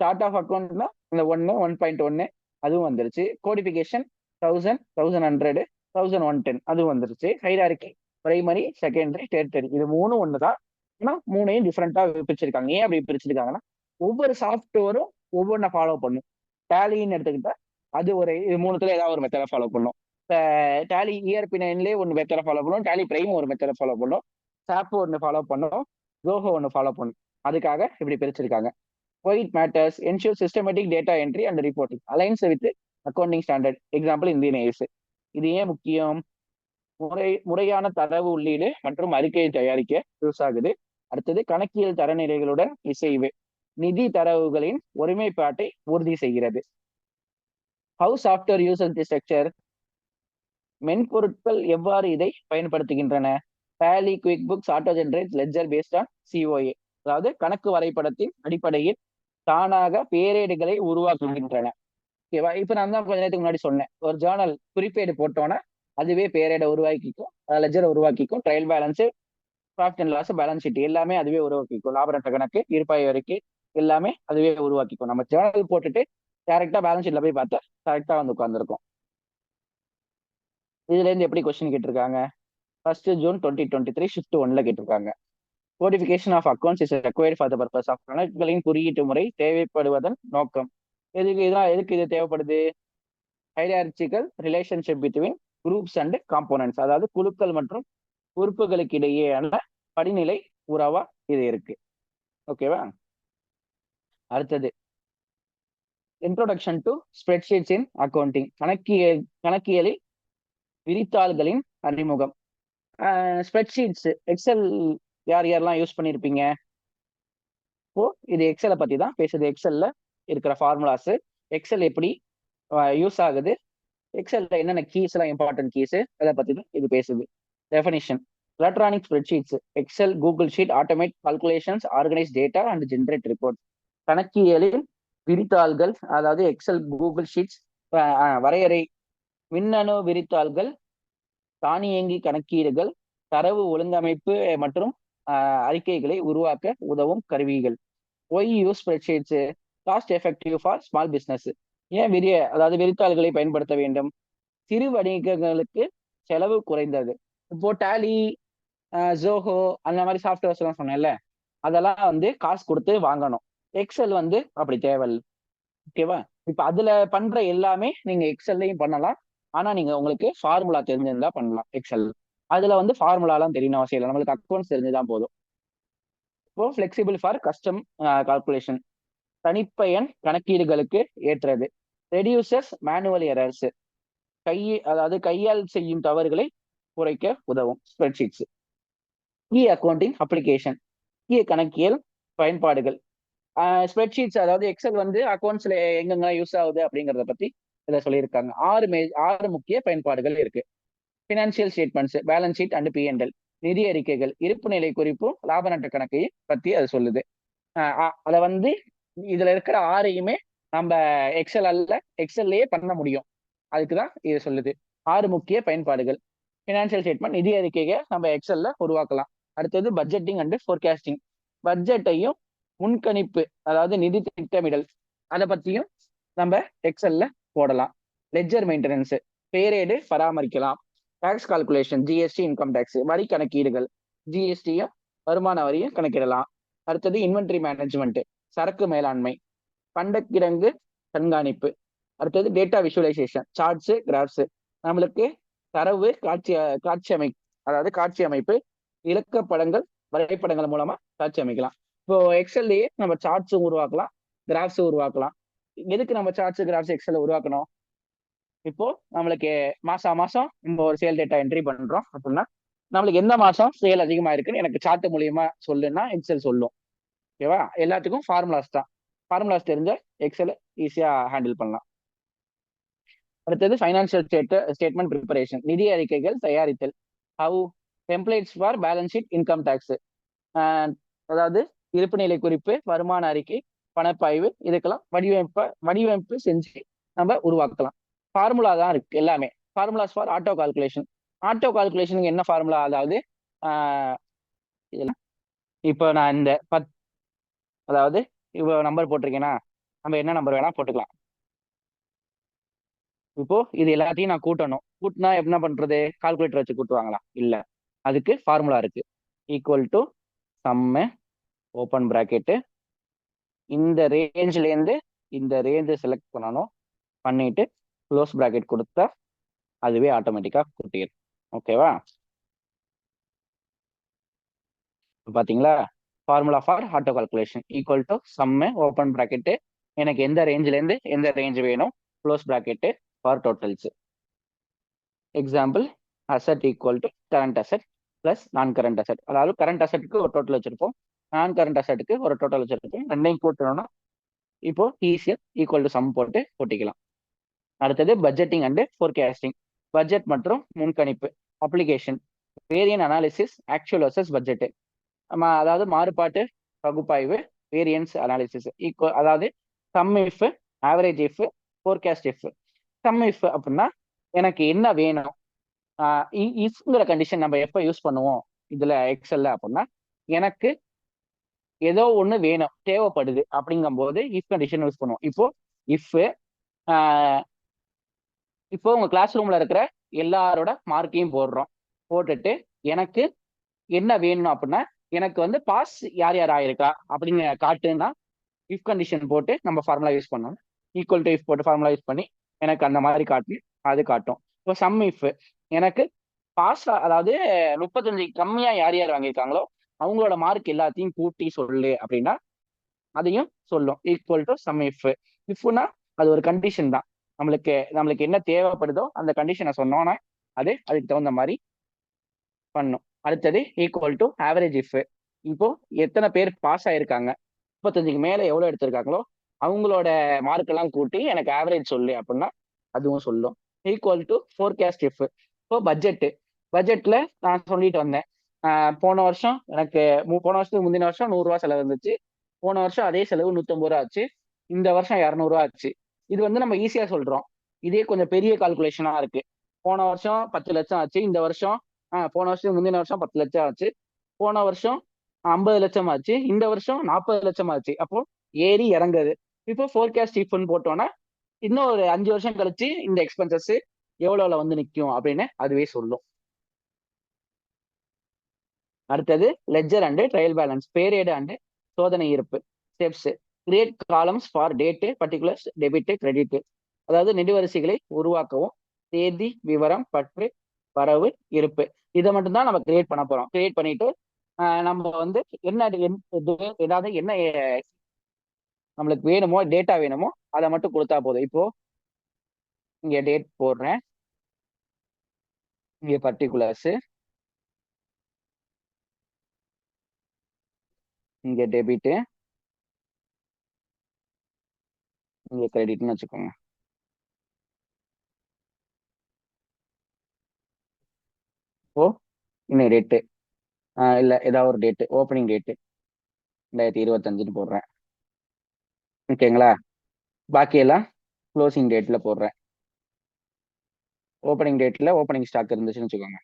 Speaker 1: ஸ்டார்ட் ஆஃப் அக்கௌண்ட்னா இந்த 1.1 அதுவும் வந்துருச்சு. கோடிஃபிகேஷன் 1000 1100 1110 அதுவும் வந்துருச்சு. ஹைரார்கி பிரைமரி, செகண்டரி, டெரிட்டரி, இது மூணும் ஒண்ணுதான். ஆனா மூணையும் டிஃப்ரெண்டா பிரிச்சிருக்காங்க. ஏன் அப்படி பிரிச்சிருக்காங்கன்னா, ஒவ்வொரு சாஃப்ட்வேரும் ஒவ்வொன்றை ஃபாலோ பண்ணும். டேலின்னு எடுத்துக்கிட்டா அது ஒரு இது மூணுத்துல ஏதாவது ஒரு மெத்தடை ஃபாலோ பண்ணும். டேலி ERP9லேயே ஒன்று மெத்தடை ஃபாலோ பண்ணும், டேலி பிரைம் ஒரு மெத்தடை ஃபாலோ பண்ணும், சாப் ஒன்று ஃபாலோ பண்ணும், ஜோஹோ ஒன்று ஃபாலோ பண்ணும். அதுக்காக இப்படி பிரிச்சிருக்காங்க. Why it matters: ensure systematic data entry and reporting aligns with accounting standard, example Indian IAS. இது ஏன் முக்கியம்? முறையான தரவு உள்ளீடு மற்றும் அறிக்கையை தயாரிக்க யூஸ் ஆகுது. அடுத்தது கணக்கியல் தரநிலைகளுடன் இசைவு, நிதி தரவுகளின் ஒருமைப்பாட்டை உறுதி செய்கிறது. How software uses the structure, மென்பொருட்கள் எவ்வாறு இதை பயன்படுத்துகின்றன? Tally, QuickBooks, auto generate ledger based on COA, அதாவது கணக்கு வரைபடத்தின் அடிப்படையில் தானாக பேரேடுகளை உருவாக்குகின்றன. ஓகேவா? இப்ப நான் தான் கொஞ்ச நேரத்துக்கு முன்னாடி சொன்னேன், ஒரு ஜேர்னல் குறிப்பேடு போட்டோன்னா அதுவே பேரேடை உருவாக்கிக்கும், லெஜரை உருவாக்கிக்கும், trial balance, profit and loss, balance sheet எல்லாமே அதுவே உருவாக்கிக்கும், லாப நட்ட கணக்கு, இருப்பாய் வரைக்கும் எல்லாமே அதுவே உருவாக்கிக்கும். நம்ம ஜேர்னல் போட்டுட்டு டேரக்டா பேலன்ஸ் ஷீட்ல போய் பார்த்தா கரெக்டா வந்து உட்காந்துருக்கும். இதுல இருந்து எப்படி கொஸ்டின் கேட்டிருக்காங்க? 1 ஜூன் 2023 ஷிஃப்ட் 1ல கேட்டிருக்காங்க. Codification of accounts is required for the purpose of கணக்குகளின் குறியீட்டு முறை தேவைப்படுவதன் நோக்கம். எதுக்கு இது தேவைப்படுது? Hierarchical relationship between groups and components, அதாவது குழுக்கள் மற்றும் உறுப்புகளுக்கு இடையேயான படிநிலை உறவா இது இருக்கு. ஓகேவா? அடுத்தது introduction to spreadsheets in accounting, கணக்கியலில் விரித்தாள்களின் அறிமுகம். ஸ்ப்ரெட்ஷீட்ஸ் எக்ஸல் யார் யாரெல்லாம் யூஸ் பண்ணியிருப்பீங்க? இப்போ இது எக்ஸலை பத்தி தான் பேசுது. எக்ஸல்ல இருக்கிற ஃபார்முலாஸ், எக்ஸல் எப்படி யூஸ் ஆகுது, எக்ஸல்ல என்னென்ன கீஸ் எல்லாம் இம்பார்ட்டன்ட் கீஸ், அதை பத்தி தான் இது பேசுது. Definition: electronic spreadsheets, Excel, Google sheet, automate calculations, organise data and generate report. கணக்கியலில் விரித்தாள்கள், அதாவது எக்ஸல், கூகுள் ஷீட்ஸ். வரையறை: மின்னணு விரித்தாள்கள், தானியங்கி கணக்கீடுகள், தரவு ஒழுங்கமைப்பு மற்றும் அறிக்கைகளை உருவாக்க உதவும் கருவிகள். Why use spreadsheets? Cost effective for small business. ஏன் அதாவது விரித்தாள்களை பயன்படுத்த வேண்டும்? சிறு வணிகங்களுக்கு செலவு குறைந்தது. இப்போ டேலி, ஜோஹோ அந்த மாதிரி சாஃப்ட்வேர்ஸ் எல்லாம் சொன்னேன்ல, அதெல்லாம் வந்து காசு கொடுத்து வாங்கணும். எக்ஸல் வந்து அப்படி தேவையில்லை. ஓகேவா? இப்ப அதுல பண்ற எல்லாமே நீங்க எக்ஸல்லையும் பண்ணலாம். ஆனா நீங்க உங்களுக்கு ஃபார்முலா தெரிஞ்சிருந்தா பண்ணலாம் எக்ஸல். அதுல வந்து ஃபார்முலாலாம் தெரியணும் அவசியம் இல்லை, நம்மளுக்கு அக்கௌண்ட்ஸ் தெரிஞ்சுதான் போதும். இப்போ ஃபிளெக்சிபிள் ஃபார் கஸ்டம் கால்குலேஷன், தனிப்பயன் கணக்கீடுகளுக்கு ஏற்றது. ரெடியூசஸ் மேனுவல் எரர்ஸ், அதாவது கையால் செய்யும் தவறுகளை குறைக்க உதவும் ஸ்ப்ரெட்ஷீட்ஸ். இ அக்கௌண்டிங் அப்ளிகேஷன், முக்கிய கணக்கியல் பயன்பாடுகள். ஸ்ப்ரெட்ஷீட்ஸ், அதாவது எக்ஸல் வந்து அக்கௌண்ட்ஸ்ல எங்கெங்க யூஸ் ஆகுது அப்படிங்கிறத பத்தி இதை சொல்லியிருக்காங்க. 6 முக்கிய பயன்பாடுகள் இருக்கு. Financial statements, balance sheet and P&L, நிதி அறிக்கைகள், இருப்பு நிலை குறிப்பும் லாப நட்ட கணக்கையும் பத்தி அது சொல்லுது. அதை வந்து இதுல இருக்கிற 6யுமே நம்ம எக்ஸல்லையே பண்ண முடியும். அதுக்குதான் இது சொல்லுது. 6 முக்கிய பயன்பாடுகள். பினான்சியல் ஸ்டேட்மெண்ட், நிதி அறிக்கையை நம்ம எக்ஸல்ல உருவாக்கலாம். அடுத்தது பட்ஜெட்டிங் அண்ட் ஃபோர்காஸ்டிங், பட்ஜெட்டையும் முன்கணிப்பு, அதாவது நிதி திட்டமிடல், அதை பத்தியும் நம்ம எக்ஸல்ல போடலாம். லெட்ஜர் மெயின்டெனன்ஸ், பேரேடு பராமரிக்கலாம். Tax calculation, GST, income tax, வரி கணக்கீடுகள், GSTயும் வருமான வரியும் கணக்கிடலாம். அடுத்தது இன்வென்ட்ரி மேனேஜ்மெண்ட், சரக்கு மேலாண்மை, பண்டக்கிடங்கு கண்காணிப்பு. அடுத்தது டேட்டா விஷுவலைசேஷன், சார்ட்ஸ், கிராஃப்ஸ், நம்மளுக்கு தரவு அதாவது காட்சி அமைப்பு, இலக்கப்படங்கள், வரைபடங்கள் மூலமா காட்சி அமைக்கலாம். இப்போ எக்ஸல்லையே நம்ம சார்ட்ஸும் உருவாக்கலாம், கிராஃப்ஸும் உருவாக்கலாம். எதுக்கு நம்ம சார்ட்ஸ், கிராஃப்ஸ் எக்ஸல்ல உருவாக்கணும்? இப்போ நம்மளுக்கு மாசம் நம்ம ஒரு சேல் டேட்டா என்ட்ரி பண்றோம் அப்படின்னா, நம்மளுக்கு எந்த மாசம் சேல் அதிகமா இருக்குன்னு எனக்கு சார்ட் மூலியமா சொல்லுன்னா எக்ஸல் சொல்லும். ஓகேவா? எல்லாத்துக்கும் ஃபார்முலாஸ் தான். ஃபார்முலாஸ் தெரிஞ்ச எக்ஸல் ஈஸியா ஹேண்டில் பண்ணலாம். அடுத்தது ஃபைனான்சியல் ஸ்டேட்மெண்ட் ப்ரிப்பரேஷன், நிதி அறிக்கைகள் தயாரித்தல். How? Templates for balance sheet, income tax, அதாவது இருப்புநிலை குறிப்பு, வருமான அறிக்கை, பணப்பாய்வு, இதுக்கெல்லாம் வடிவமைப்பு செஞ்சு நம்ம உருவாக்கலாம். ஃபார்முலா தான் இருக்கு எல்லாமே. Formulas for auto calculation. Auto கால்குலேஷனுக்கு என்ன ஃபார்முலா? அதாவது இதெல்லாம் இப்போ நான் இந்த அதாவது இவ்வளோ நம்பர் போட்டிருக்கேன்னா நம்ம என்ன நம்பர் வேணா போட்டுக்கலாம். இப்போ இது எல்லாத்தையும் நான் கூட்டணும். கூட்டினா என்ன பண்றது? கால்குலேட்டர் வச்சு கூட்டுவாங்களா? இல்ல, அதுக்கு ஃபார்முலா இருக்கு. Equal to sum open bracket இந்த ரேஞ்ச்ல இருந்து இந்த ரேஞ்சை செலக்ட் பண்ணணும். பண்ணிட்டு க்ளோஸ் பிராக்கெட் கொடுத்தா அதுவே ஆட்டோமேட்டிக்கா கூட்டிடும். ஓகேவா? பாத்தீங்களா? Formula for auto calculation equal to sum open bracket எனக்கு எந்த ரேஞ்சில இருந்து எந்த ரேஞ்ச் வேணும், close bracket for totals. Example, asset equal to current asset plus non current asset. அதாவது கரண்ட் அசட்டுக்கு ஒரு டோட்டல் வச்சிருப்போம், நான் கரண்ட் அசட்டுக்கு ஒரு டோட்டல் வச்சிருப்போம். ரெண்டையும் கூட்டணும்னா இப்போ ஈஸியா ஈக்குவல் டு சம் போட்டு கூட்டிக்கலாம். அடுத்தது பட்ஜெட்டிங் அண்ட் ஃபோர்காஸ்டிங். பட்ஜெட் மற்றும் முன்கணிப்பு. Application, வேரியன் analysis, actual versus budget. அதாவது மாறுபாட்டு பகுப்பாய்வு, வேரியன்ஸ் அனாலிசிஸ். அதாவது some if, average if, forecast if. Some if அப்படின்னா எனக்கு என்ன வேணும், இஃப்ங்கிற கண்டிஷன் நம்ம எப்போ யூஸ் பண்ணுவோம் இதுல எக்ஸல்ல அப்படின்னா, எனக்கு ஏதோ ஒண்ணு வேணும், தேவைப்படுது அப்படிங்கும் போது இஃப் கண்டிஷன் யூஸ் பண்ணுவோம். இஃப் இப்போ உங்க கிளாஸ் ரூம்ல இருக்கிற எல்லாரோட மார்க்கையும் போடுறோம். போட்டுட்டு எனக்கு என்ன வேணும் அப்படின்னா, எனக்கு வந்து பாஸ் யார் யார் ஆயிருக்கா அப்படின்னு காட்டுன்னா இஃப் கண்டிஷன் போட்டு நம்ம ஃபார்முலா யூஸ் பண்ணணும். ஈக்குவல் டு இஃப் போட்டு ஃபார்முலா யூஸ் பண்ணி எனக்கு அந்த மாதிரி காட்டி அது காட்டும். இப்போ சம் இஃப் எனக்கு பாஸ், அதாவது 35 கம்மியா யார் யார் வாங்கியிருக்காங்களோ அவங்களோட மார்க் எல்லாத்தையும் கூட்டி சொல்லு அப்படின்னா அதையும் சொல்லும். Equal to sum if. இஃப்னா அது ஒரு கண்டிஷன் தான். நம்மளுக்கு என்ன தேவைப்படுதோ அந்த கண்டிஷனை சொன்னோன்னா அது அதுக்கு தகுந்த மாதிரி பண்ணும். அடுத்தது ஈக்குவல் டு ஆவரேஜ் இஃப். இப்போ எத்தனை பேர் பாஸ் ஆயிருக்காங்க, 35க்கு மேல எவ்வளவு எடுத்திருக்காங்களோ அவங்களோட மார்க் எல்லாம் கூட்டி எனக்கு ஆவரேஜ் சொல்லு அப்படின்னா அதுவும் சொல்லும். Equal to forecast if. இப்போ பட்ஜெட்ல நான் சொல்லிட்டு வந்தேன், போன வருஷம் எனக்கு போன வருஷத்துக்கு முந்தின வருஷம் 100 ரூபா செலவு இருந்துச்சு. போன வருஷம் அதே செலவு 150 ரூபா ஆச்சு. இந்த வருஷம் 200 ரூபா ஆச்சு. இது வந்து நம்ம ஈஸியா சொல்றோம். இதே கொஞ்சம் பெரிய கால்குலேஷனா இருக்கு. போன வருஷம் 10 லட்சம் ஆச்சு, இந்த வருஷம் போன வருஷம் முந்தின வருஷம் 10 லட்சம் ஆச்சு, போன வருஷம் 50 லட்சம் ஆச்சு, இந்த வருஷம் 40 லட்சம் ஆச்சு. அப்போ ஏறி இறங்குது. இப்போ ஃபோர்காஸ்ட் இஃப்னு போட்டோம்னா இன்னும் ஒரு 5 வருஷம் கழிச்சு இந்த எக்ஸ்பென்சஸ் எவ்வளவுல வந்து நிற்கும் அப்படின்னு அதுவே சொல்லும். அடுத்தது ledger and trial balance, parade and சோதனை இருப்பு. Steps, create columns for date, particulars, debit, credit. அதாவது நெடுவரிசைகளை உருவாக்கவும், தேதி, விவரம், பற்று, வரவு, இருப்பு. இதை மட்டும்தான் நம்ம கிரியேட் பண்ண போறோம். கிரியேட் பண்ணிட்டு நம்ம வந்து ஏதாவது என்ன நம்மளுக்கு வேணுமோ, டேட்டா வேணுமோ அதை மட்டும் கொடுத்தா போதும். இப்போ இங்க டேட் போடுறேன், இங்க பர்டிகுலர்ஸ், இங்க டெபிட், இங்க கிரெடிட்னு வச்சுக்கோங்க. இப்போ இன்னும் டேட்டு இல்ல ஏதாவது ஒரு டேட்டு, ஓப்பனிங் டேட்டு 2025 போடுறேன். ஓகேங்களா? பாக்கி எல்லாம் க்ளோசிங் டேட்ல போடுறேன். ஓப்பனிங் டேட்ல ஓப்பனிங் ஸ்டாக் இருந்துச்சுன்னு வச்சுக்கோங்க.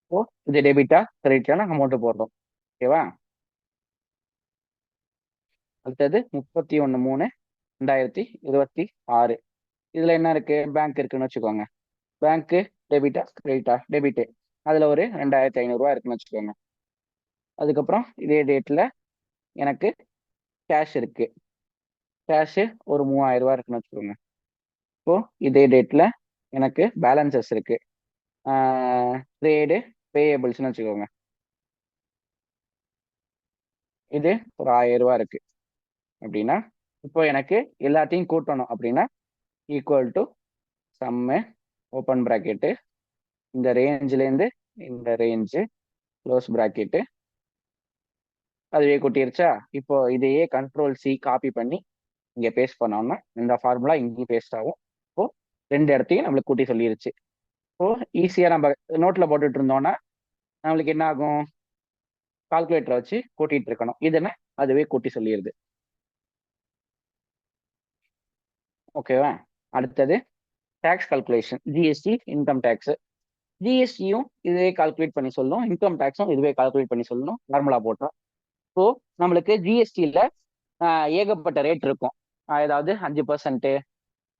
Speaker 1: இப்போ இது டெபிட்டா கிரெடிட்டான அமௌண்ட் போடுறோம். ஓகேவா? அடுத்தது 31/3/2026. இதுல என்ன இருக்கு? பேங்க் இருக்குன்னு வச்சுக்கோங்க. பேங்க் டெபிட்டா கிரெடிட்டா? டெபிட். அதுல ஒரு 2500 ரூபா இருக்குன்னு வச்சுக்கோங்க. அதுக்கப்புறம் இதே டேட்ல எனக்கு கேஷ் இருக்கு. கேஷ் ஒரு 3000 ரூபா இருக்குன்னு வச்சுக்கோங்க. இப்போ இதே டேட்ல எனக்கு பேலன்சஸ் இருக்கு. ட்ரேடு பேயபிள்ஸ்னு வச்சுக்கோங்க. இது ஒரு 1000 ரூபா இருக்கு அப்படின்னா, இப்போ எனக்கு எல்லாத்தையும் கூட்டணும் அப்படின்னா equal to sum open bracket இந்த ரேஞ்சில இருந்து இந்த ரேஞ்சு க்ளோஸ் பிராக்கெட்டு அதுவே கூட்டிருச்சா? இப்போ இதையே Ctrl+C காப்பி பண்ணி இங்க பேஸ்ட் பண்ணோம்னா இந்த ஃபார்முலா இங்கேயும் பேஸ்ட் ஆகும். இப்போ 2 இடத்தையும் நம்மளுக்கு கூட்டி சொல்லிருச்சு. ஸோ ஈஸியா நம்ம நோட்ல போட்டுட்டு இருந்தோம்னா நம்மளுக்கு என்ன ஆகும், கால்குலேட்டரை வச்சு கூட்டிட்டு இருக்கணும். இதுன்னு அதுவே கூட்டி சொல்லிடுது. ஓகேவா? அடுத்தது டேக்ஸ் கால்குலேஷன், ஜிஎஸ்டி, இன்கம் டேக்ஸ். ஜிஎஸ்டியும் இதுவே கால்குலேட் பண்ணி சொல்லணும், இன்கம் டேக்ஸும் இதுவே கால்குலேட் பண்ணி சொல்லணும் நார்மலா போட்டோம். ஸோ நம்மளுக்கு ஜிஎஸ்டியில் ஏகப்பட்ட ரேட் இருக்கும். ஏதாவது 5%,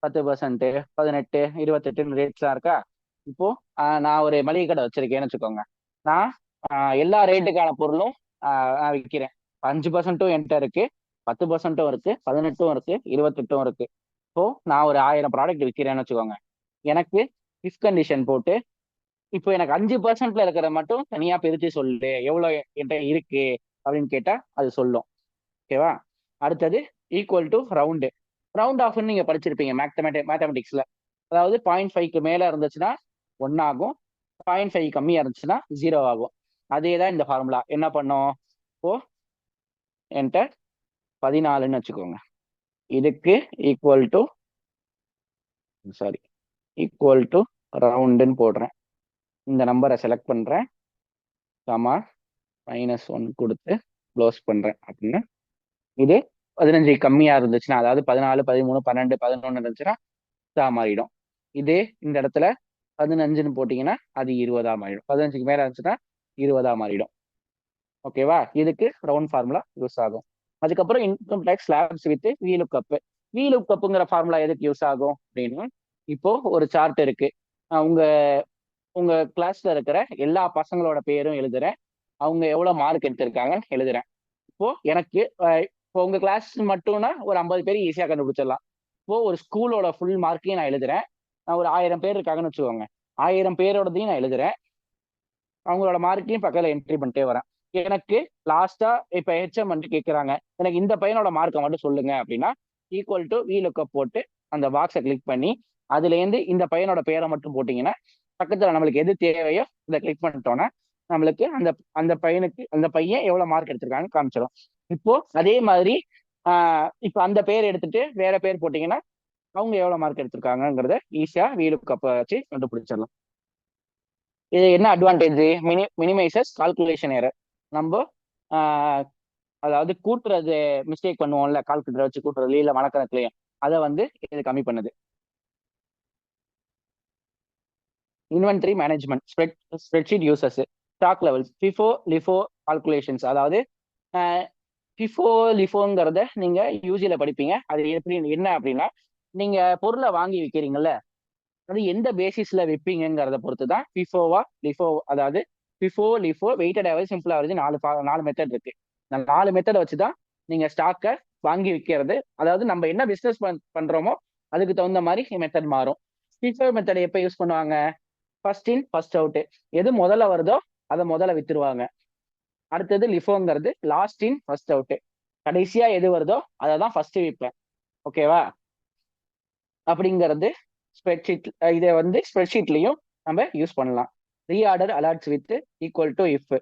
Speaker 1: 10%, 18, 28 ரேட்ஸ்லாம் இருக்கா. இப்போ நான் ஒரு மளிகை கடை வச்சிருக்கேன்னு வச்சுக்கோங்க. நான் எல்லா ரேட்டுக்கான பொருளும் நான் விற்கிறேன். 5%ம் என்கிட்ட இருக்கு, 10%ம் இருக்கு, 18ம் இருக்கு, 28ம் இருக்கு. இப்போ நான் ஒரு 1000 ப்ராடக்ட் விற்கிறேன்னு வச்சுக்கோங்க. எனக்கு இஃப் கண்டிஷன் போட்டு இப்போ எனக்கு 5%ல இருக்கிறத மட்டும் தனியா பிரிச்சு சொல்லு, எவ்வளவு என்கிட்ட இருக்கு அப்படின்னு கேட்டா அது சொல்லும். ஓகேவா? அடுத்தது ஈக்குவல் டு ரவுண்டு. ரவுண்ட் ஆஃப்னு நீங்க படிச்சிருப்பீங்க மேத்தமெட்டிக்ஸ்ல. அதாவது 0.5க்கு மேல இருந்துச்சுன்னா 1 ஆகும், 0.5 கம்மியா இருந்துச்சுன்னா 0 ஆகும். அதே தான் இந்த ஃபார்முலா என்ன பண்ணும். இப்போ என்கிட்ட 14ன்னு வச்சுக்கோங்க. இதுக்கு equal to sorry equal to ரவுண்டுன்னு போடுறேன். இந்த நம்பரை செலக்ட் பண்றேன், கமா -1 கொடுத்து க்ளோஸ் பண்றேன். அப்படின்னு இது 15 கம்மியா இருந்துச்சுன்னா, அதாவது 14, 13, 12, 11 இருந்துச்சுன்னா மாறிடும். இதே இந்த இடத்துல 15ன்னு போட்டீங்கன்னா அது 20 மாறிடும். 15க்கு மேல இருந்துச்சுன்னா 20 மாறிடும். ஓகேவா? இதுக்கு ரவுண்ட் ஃபார்முலா யூஸ் ஆகும். அதுக்கப்புறம் income tax slabs with VLOOKUP. விலுக்கப்புங்கிற ஃபார்முலா எதுக்கு யூஸ் ஆகும் அப்படின்னா, இப்போ ஒரு சார்ட் இருக்கு. உங்க உங்க கிளாஸ்ல இருக்கிற எல்லா பசங்களோட பேரும் எழுதுறேன், அவங்க எவ்வளவு மார்க் எடுத்திருக்காங்கன்னு எழுதுறேன். இப்போ எனக்கு இப்போ உங்க கிளாஸ் மட்டும்னா ஒரு 50 பேர் ஈஸியா கண்டுபிடிச்சிடலாம். இப்போ ஒரு ஸ்கூலோட ஃபுல் மார்க்கையும் நான் எழுதுறேன். நான் ஒரு 1000 பேர் இருக்காங்கன்னு வச்சுக்கோங்க. 1000 பேரோடதையும் நான் எழுதுறேன், அவங்களோட மார்க்கையும் பக்கத்துல என்ட்ரி பண்ணிட்டே வரேன். எனக்கு லாஸ்டா இப்ப ஹெச்எம் வந்து கேட்கறாங்க, எனக்கு இந்த பையனோட மார்க்கை மட்டும் சொல்லுங்க அப்படின்னா, ஈக்குவல் டு விலுக்கப் போட்டு அந்த பாக்ஸை கிளிக் பண்ணி அதுல இருந்து இந்த பையனோட பேரை மட்டும் போட்டீங்கன்னா, பக்கத்துல நம்மளுக்கு எது தேவையோ இதை கிளிக் பண்ணிட்டோம்னா நம்மளுக்கு அந்த அந்த பையனுக்கு அந்த பையன் எவ்வளவு மார்க் எடுத்திருக்காங்கன்னு காமிச்சிடும். இப்போ அதே மாதிரி இப்போ அந்த பேர் எடுத்துட்டு வேற பேர் போட்டீங்கன்னா அவங்க எவ்வளவு மார்க் எடுத்திருக்காங்கிறத ஈஸியா விலுக்கப் வச்சு கண்டுபிடிச்சிடலாம். இது என்ன அட்வான்டேஜ், மினிமைசஸ் கால்குலேஷன் எரர். நம்ம அதாவது கூட்டுறது மிஸ்டேக் பண்ணுவோம்ல, கால்குலேட்டர் வச்சு கூட்டுறது இல்ல மனக்கணக்குலயும், அதை வந்து இது கம்மி பண்ணுது. Inventory management, spreadsheet uses, stock levels, FIFO LIFO calculations. அதாவது ஃபிஃபோ லிஃபோங்கிறத நீங்க யூஜில படிப்பீங்க. அது எப்படி என்ன அப்படின்னா, நீங்க பொருளை வாங்கி விற்கிறீங்கல்ல, அது எந்த பேசிஸ்ல விற்பீங்கிறத பொறுத்து தான் ஃபிஃபோவா லிஃபோ. அதாவது FIFO LIFO weighted average, simple average, 4 method இருக்கு. இந்த 4 மெத்தடை வச்சுதான் நீங்க ஸ்டாக்கை வாங்கி விற்கிறது. அதாவது நம்ம என்ன பிசினஸ் பண்றோமோ அதுக்கு தகுந்த மாதிரி மெத்தட் மாறும். ஃபிஃபோ மெத்தட் எப்ப யூஸ் பண்ணுவாங்க, ஃபர்ஸ்ட் இன் ஃபர்ஸ்ட் அவுட். எது முதல்ல வருதோ அதை முதல்ல வித்துருவாங்க. அடுத்தது லிஃபோங்கிறது லாஸ்ட் இன் ஃபர்ஸ்ட் அவுட். கடைசியா எது வருதோ அதை தான் ஃபர்ஸ்ட் விற்பேன். ஓகேவா? அப்படிங்கிறது ஸ்ப்ரெட்ஷீட். இதை வந்து ஸ்ப்ரெட்ஷீட்லையும் நம்ம யூஸ் பண்ணலாம். Reorder alerts with equal to if.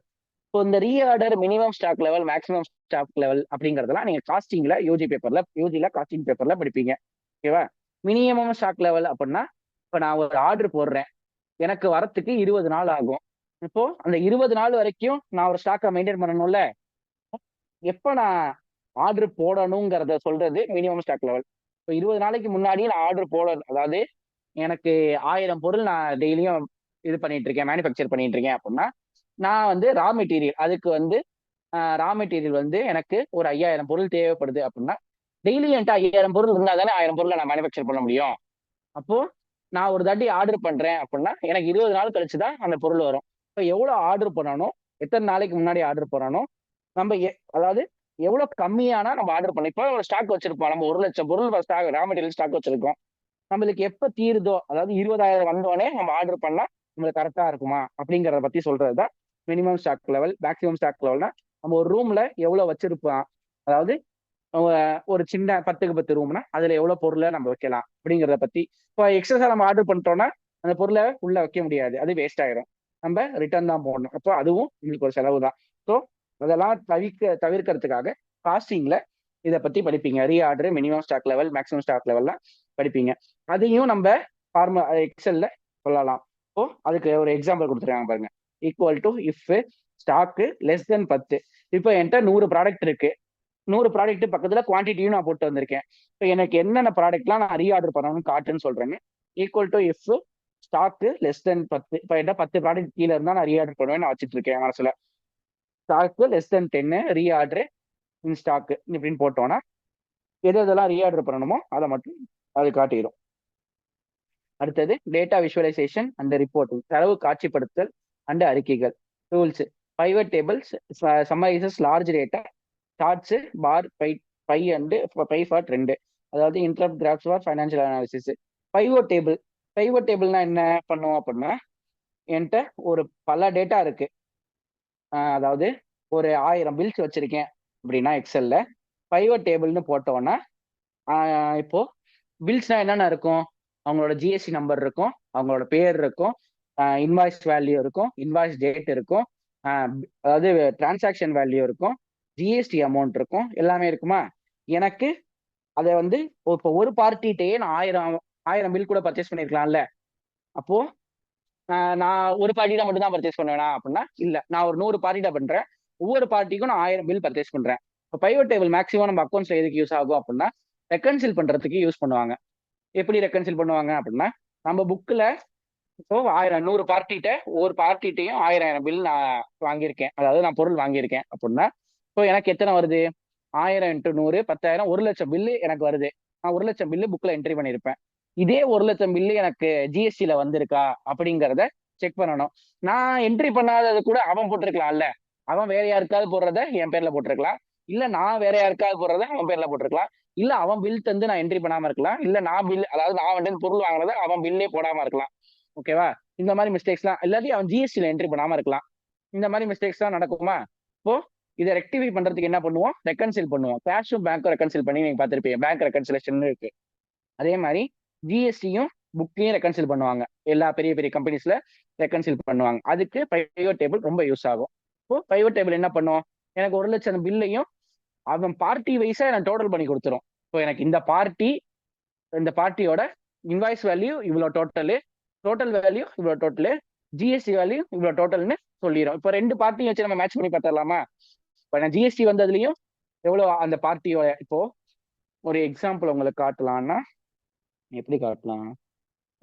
Speaker 1: இப்போ இந்த reorder minimum stock level, maximum stock level அப்படிங்கிறதெல்லாம் நீங்க காஸ்டிங்ல யூஜில காஸ்டிங் பேப்பர்ல படிப்பீங்க. ஓகேவா? மினிமம் ஸ்டாக் லெவல் அப்படின்னா, இப்போ நான் ஒரு ஆர்டர் போடுறேன், எனக்கு வரத்துக்கு 20 நாள் ஆகும். இப்போ அந்த 20 நாள் வரைக்கும் நான் ஒரு ஸ்டாக்கை மெயின்டைன் பண்ணணும்ல. எப்ப நான் ஆர்டர் போடணுங்கிறத சொல்றது மினிமம் ஸ்டாக் லெவல். இப்போ 20 நாளைக்கு முன்னாடியே நான் ஆர்டர் போட, அதாவது எனக்கு 1000 பொருள் நான் டெய்லியும் இது பண்ணிட்டு இருக்கேன், மேனுஃபேக்சர் பண்ணிட்டு இருக்கேன் அப்படின்னா, நான் வந்து ரா மெட்டீரியல், அதுக்கு வந்து ரா மெட்டீரியல் வந்து எனக்கு ஒரு 5000 பொருள் தேவைப்படுது அப்படின்னா, டெய்லி என்கிட்ட 5000 பொருள் இருந்தா தானே 1000 பொருளை நான் மேனுஃபேக்சர் பண்ண முடியும். அப்போ நான் ஒரு தாட்டி ஆர்டர் பண்றேன் அப்படின்னா எனக்கு 20 நாள் கழிச்சு தான் அந்த பொருள் வரும். இப்போ எவ்வளவு ஆர்டர் பண்ணணும், எத்தனை நாளைக்கு முன்னாடி ஆர்டர் பண்ணணும், நம்ம அதாவது எவ்வளவு கம்மியானா நம்ம ஆர்டர் பண்ணோம். இப்போ ஒரு ஸ்டாக் வச்சிருப்போம், நம்ம 1,00,000 பொருள் ஸ்டாக் ரா மெட்டீரியல் ஸ்டாக் வச்சிருக்கோம். நம்மளுக்கு எப்ப தீருதோ, அதாவது 20,000 வந்தோடனே நம்ம ஆர்டர் பண்ணா நம்மளுக்கு கரெக்டா இருக்குமா அப்படிங்கிறத பத்தி சொல்றதுதான் minimum stock level. Maximum stock லெவல்னா நம்ம ஒரு ரூம்ல எவ்வளவு வச்சிருப்போம், அதாவது ஒரு சின்ன 10க்கு 10 ரூம்னா அதுல எவ்வளவு பொருளை நம்ம வைக்கலாம் அப்படிங்கிறத பத்தி. இப்போ எக்ஸஸா நம்ம ஆர்டர் பண்ணிட்டோம்னா அந்த பொருளை உள்ள வைக்க முடியாது, அது வேஸ்ட் ஆயிரும், நம்ம ரிட்டர்ன் தான் போடணும். அப்போ அதுவும் உங்களுக்கு ஒரு செலவு தான். ஸோ அதெல்லாம் தவிர்க்கிறதுக்காக காஸ்டிங்ல இதை பத்தி படிப்பீங்க. Reorder, minimum stock level, maximum stock லெவல்லாம் படிப்பீங்க. அதையும் நம்ம எக்ஸல்ல சொல்லலாம். இப்போ அதுக்கு ஒரு எக்ஸாம்பிள் கொடுத்துருக்காங்க பாருங்க. Equal to if stock less than 10. இப்போ என்கிட்ட 100 ப்ராடக்ட் இருக்கு. 100 ப்ராடக்ட் பக்கத்துல குவான்டிட்டியும் நான் போட்டு வந்திருக்கேன். இப்போ எனக்கு என்னென்ன ப்ராடக்ட்லாம் நான் ரீஆர்டர் பண்ணணும்னு காட்டுன்னு சொல்றேங்க. Equal to if stock less than 10. இப்போ என்கிட்ட 10 ப்ராடக்ட் கீழே இருந்தா நான் ரீஆர்டர் பண்ணுவேன் நான் வச்சுட்டு இருக்கேன் மனசுல. ஸ்டாக்கு லெஸ் தென் 10 ரீஆர்டர் இன் ஸ்டாக்கு இப்படின்னு போட்டோம்னா எது எதெல்லாம் ரீஆர்டர் பண்ணணுமோ அதை மட்டும் அது காட்டிடும். அடுத்தது டேட்டா விஷுவலைசேஷன் அண்ட் ரிப்போர்ட்டிங், தரவு காட்சிப்படுத்தல் அண்ட் அறிக்கைகள். Tools pivot tables summarizes large data. Charts bar pie pie and pie for trend. அதாவது interpret graphs for financial analysis. Pivot table. Pivot டேபிள்னா என்ன பண்ணுவோம் அப்படின்னா, என்கிட்ட ஒரு பல டேட்டா இருக்கு. அதாவது ஒரு 1000 பில்ஸ் வச்சிருக்கேன் அப்படின்னா எக்ஸல்ல பைவட் டேபிள்னு போட்டோம்னா இப்போ பில்ஸ்னா என்னென்ன இருக்கும்? அவங்களோட ஜிஎஸ்டி நம்பர் இருக்கும், அவங்களோட பேர் இருக்கும், இன்வாய்ஸ் வேல்யூ இருக்கும், இன்வாய்ஸ் டேட் இருக்கும், அதாவது டிரான்சாக்ஷன் வேல்யூ இருக்கும், ஜிஎஸ்டி அமௌண்ட் இருக்கும், எல்லாமே இருக்குமா? எனக்கு அதை வந்து இப்போ ஒரு பார்ட்டிகிட்டயே நான் 1000 பில் கூட பர்ச்சேஸ் பண்ணிருக்கலாம்ல. அப்போ நான் ஒரு பார்ட்டிட்ட மட்டும் தான் பர்ச்சேஸ் பண்ணுவேனா அப்படின்னா இல்ல, நான் ஒரு 100 பார்ட்டிட்ட பண்றேன். ஒவ்வொரு பார்ட்டிக்கும் நான் 1000 பில் பர்ச்சேஸ் பண்றேன். இப்போ பைவட் டேபிள் மேக்ஸிமம் நம்ம அக்கௌண்ட்ஸ்ல எதுக்கு யூஸ் ஆகும் அப்படின்னா ரெக்கன்சில் பண்றதுக்கு யூஸ் பண்ணுவாங்க. எப்படி ரெக்கன்சில் பண்ணுவாங்க அப்படின்னா, நம்ம புக்கில் இப்போ 100 பார்ட்டிகிட்ட ஒவ்வொரு பார்ட்டிகிட்டையும் 1000 பில் நான் வாங்கியிருக்கேன், அதாவது நான் பொருள் வாங்கியிருக்கேன் அப்படின்னா இப்போ எனக்கு எத்தனை வருது? 1000 × 100 10,000, 1,00,000 பில்லு எனக்கு வருது. நான் 1,00,000 பில்லு புக்கில் என்ட்ரி பண்ணியிருப்பேன். இதே 1,00,000 பில்லு எனக்கு ஜிஎஸ்டியில் வந்திருக்கா அப்படிங்கிறத செக் பண்ணணும். நான் என்ட்ரி பண்ணாதது கூட அவன் போட்டிருக்கலாம்ல. அவன் வேற யாருக்காவது போடுறத என் பேர்ல போட்டிருக்கலாம், இல்ல நான் வேற யாருக்காவது போடுறத அவன் பேர்ல போட்டிருக்கலாம், இல்ல அவன் பில் தந்து நான் என்ட்ரி பண்ணாம இருக்கலாம், இல்ல நான் பில், அதாவது நான் வந்து பொருள் வாங்கினதை அவன் பில்லே போடாம இருக்கலாம். ஓகேவா? இந்த மாதிரி மிஸ்டேக்ஸ்லாம் எல்லாத்தையும் அவன் ஜிஎஸ்டியில் என்ட்ரி பண்ணாம இருக்கலாம். இந்த மாதிரி மிஸ்டேக்ஸ்லாம் நடக்குமா? இப்போ இதை ரெக்டிஃபை பண்றதுக்கு என்ன பண்ணுவோம்? ரெக்கன்சில் பண்ணுவோம். கேஷும் பேங்க்கும் ரெக்கன்சில் பண்ணி நீங்க பார்த்துருப்பீங்க, பேங்க் ரெக்கன்சிலேஷன் இருக்கு. அதே மாதிரி ஜிஎஸ்டியும் புக்கையும் ரெக்கன்சில் பண்ணுவாங்க. எல்லா பெரிய பெரிய கம்பெனிஸ்ல ரெக்கன்சில் பண்ணுவாங்க. அதுக்கு பைவட் டேபிள் ரொம்ப யூஸ் ஆகும். இப்போ பைவட் டேபிள் என்ன பண்ணும்? எனக்கு 1,00,000 பில்லையும் அவன் பார்ட்டி வைஸா எனக்கு டோட்டல் பண்ணி கொடுத்துரும். இப்போ எனக்கு இந்த பார்ட்டியோட இன்வாய்ஸ் வேல்யூ இவ்வளோ டோட்டலு, டோட்டல் வேல்யூ இவ்வளோ டோட்டலு, ஜிஎஸ்டி வேல்யூ இவ்வளோ டோட்டல்னு சொல்லிடும். இப்போ 2 பார்ட்டியும் வச்சு நம்ம மேட்ச் பண்ணி பார்த்துடலாமா? இப்போ நான் ஜிஎஸ்டி வந்ததுலையும் எவ்வளோ அந்த பார்ட்டியோட, இப்போ ஒரு எக்ஸாம்பிள் உங்களுக்கு காட்டலாம்னா எப்படி காட்டலாம்?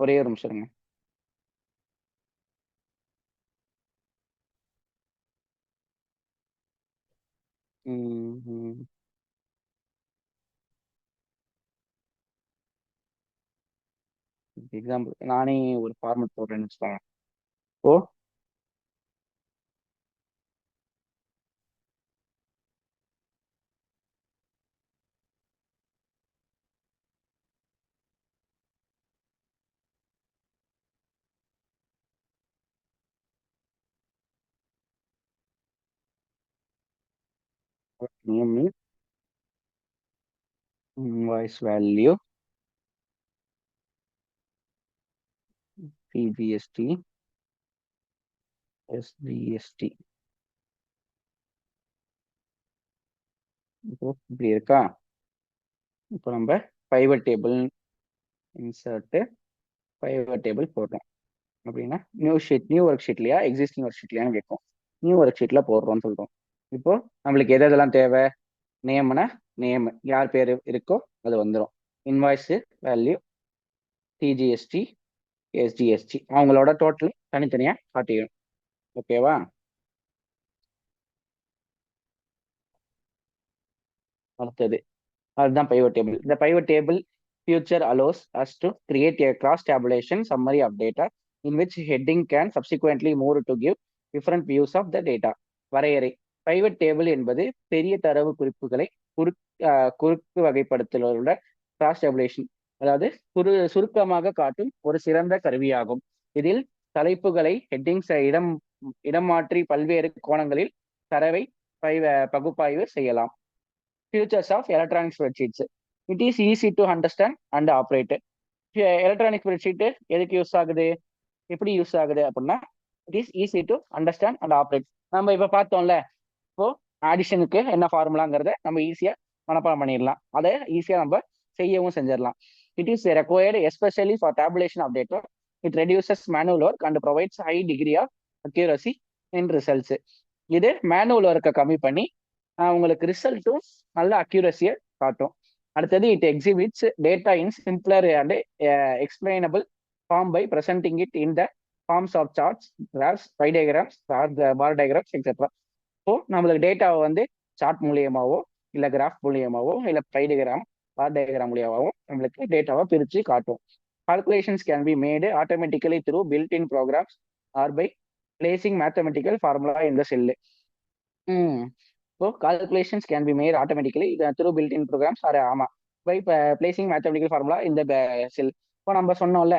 Speaker 1: ஒரே ஒரு நிமிஷம் இருங்க. எக்ஸாம்பிள் நானே ஒரு ஃபார்மட் போடுறேன்னு வச்சுக்கோங்க. இப்போ name, invoice value, CGST, SGST. இப்போ இப்படி இருக்கா? இப்போ நம்ம pivot table insert pivot table போடுறோம் அப்படின்னா நியூ ஒர்க் ஷீட்லையா எக்ஸிஸ்டிங் ஒர்க் ஷீட்லையான்னு கேட்கும். நியூ ஒர்க் ஷீட்ல போடுறோம்னு சொல்றோம். இப்போ நம்மளுக்கு எதெல்லாம் தேவை? நேம்னா நேம், யார் பேர் இருக்கோ அது வந்துடும். இன்வாய்ஸ் வேல்யூ, சிஜிஎஸ்டி, எஸ்ஜிஎஸ்டி, அவங்களோட டோட்டல் தனித்தனியா காட்டிடும். ஓகேவா? அடுத்தது அதுதான் pivot table. The pivot table feature allows us to create a cross tabulation summary of data in which heading can subsequently move to give different views of the data. வரையறை. pivot table என்பது பெரிய தரவு குறிப்புகளை குறுக்கு வகைப்படுத்தலுள்ள cross tabulation, அதாவது சுருக்கமாக காட்டும் ஒரு சிறந்த கருவியாகும். இதில் தலைப்புகளை ஹெட்டிங்ஸ் இடம் மாற்றி பல்வேறு கோணங்களில் தரவை பகுப்பாய்வு செய்யலாம். Features of electronic spreadsheets. It is easy to understand and operate. Electronic spreadsheet எதுக்கு யூஸ் ஆகுது, எப்படி யூஸ் ஆகுது அப்படின்னா it is easy to understand and operate. நம்ம இப்போ பார்த்தோம்ல, இப்போ ஆடிஷனுக்கு என்ன ஃபார்முலாங்கிறத நம்ம ஈஸியாக மனப்பாடம் பண்ணிடலாம், அதை ஈஸியாக நம்ம செய்யவும் செஞ்சிடலாம். It is required especially for tabulation of data it reduces manual work and provides high degree of accuracy in results. இது மேனுவல் ஒர்க்கை கம்மி பண்ணி உங்களுக்கு ரிசல்ட்டும் நல்ல அக்யூரஸியை காட்டும். அடுத்தது it exhibits data in simpler and explainable form by presenting it in the forms of charts, graphs, pie diagrams, bar diagrams etcetera. So நம்மளுக்கு டேட்டாவை வந்து சார்ட் மூலியமாவோ இல்லை கிராஃப் மூலியமாவோ இல்லை பை டயக்ராம், பார் டயக்ராம் மூலியமாவோ நம்மளுக்கு டேட்டாவை பிரித்து காட்டும். Calculations can be made automatically through built in programs or by placing mathematical formula இந்த cell. So calculations can be made automatically through built in programs or ஆமாம் பை பிளேசிங் மேத்தமெட்டிக்கல் ஃபார்முலா இந்த cell. இப்போ நம்ம சொன்னோம்ல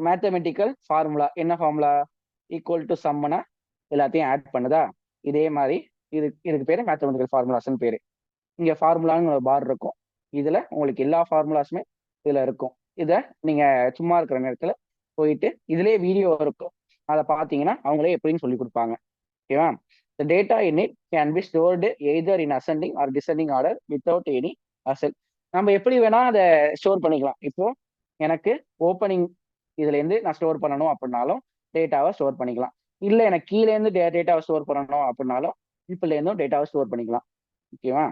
Speaker 1: mathematical formula, என்ன formula? Equal to சம்னா எல்லாத்தையும் add பண்ணுதா? இதே மாதிரி இதுக்கு பேர் மேத்தமெட்டிக்கல் ஃபார்முலாஸ்ன்னு பேர். இங்கே ஃபார்முலான்னு ஒரு பார் இருக்கும். இதில் உங்களுக்கு எல்லா ஃபார்முலாஸுமே இதில் இருக்கும். இதை நீங்கள் சும்மா இருக்கிற நேரத்தில் போயிட்டு இதுலேயே வீடியோ இருக்கும், அதை பார்த்தீங்கன்னா அவங்களே எப்படின்னு சொல்லி கொடுப்பாங்க. ஓகேவா? The data in it can be stored either in ascending or descending order without any hassle. நம்ம எப்படி வேணா அதை ஸ்டோர் பண்ணிக்கலாம். இப்போ எனக்கு ஓப்பனிங் இதுல இருந்து நான் ஸ்டோர் பண்ணணும் அப்படின்னாலும் டேட்டாவை ஸ்டோர் பண்ணிக்கலாம். இல்லை எனக்கு கீழே இருந்து டேட்டாவை ஸ்டோர் பண்ணணும் அப்படின்னாலும் இப்பல இருந்தும் டேட்டாவை ஸ்டோர் பண்ணிக்கலாம். ஓகேவா?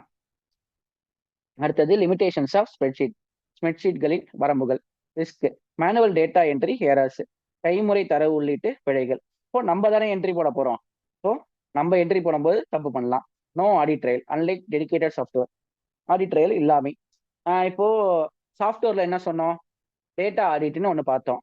Speaker 1: அடுத்தது லிமிடேஷன்ஸ் ஆஃப் ஸ்ப்ரெட்ஷீட். ஸ்ப்ரெட்ஷீட்களின் வரம்புகள். Risk, manual data entry errors, கைமுறை தரவு உள்ளிட்டு பிழைகள். இப்போ நம்ம தானே என்ட்ரி போட போறோம். ஸோ நம்ம என்ட்ரி போடும்போது தப்பு பண்ணலாம். No audit trail unlike dedicated software. Audit trail இல்லாமே இப்போ சாஃப்ட்வேர்ல என்ன சொன்னோம்? டேட்டா ஆடிட்னு ஒன்று பார்த்தோம்.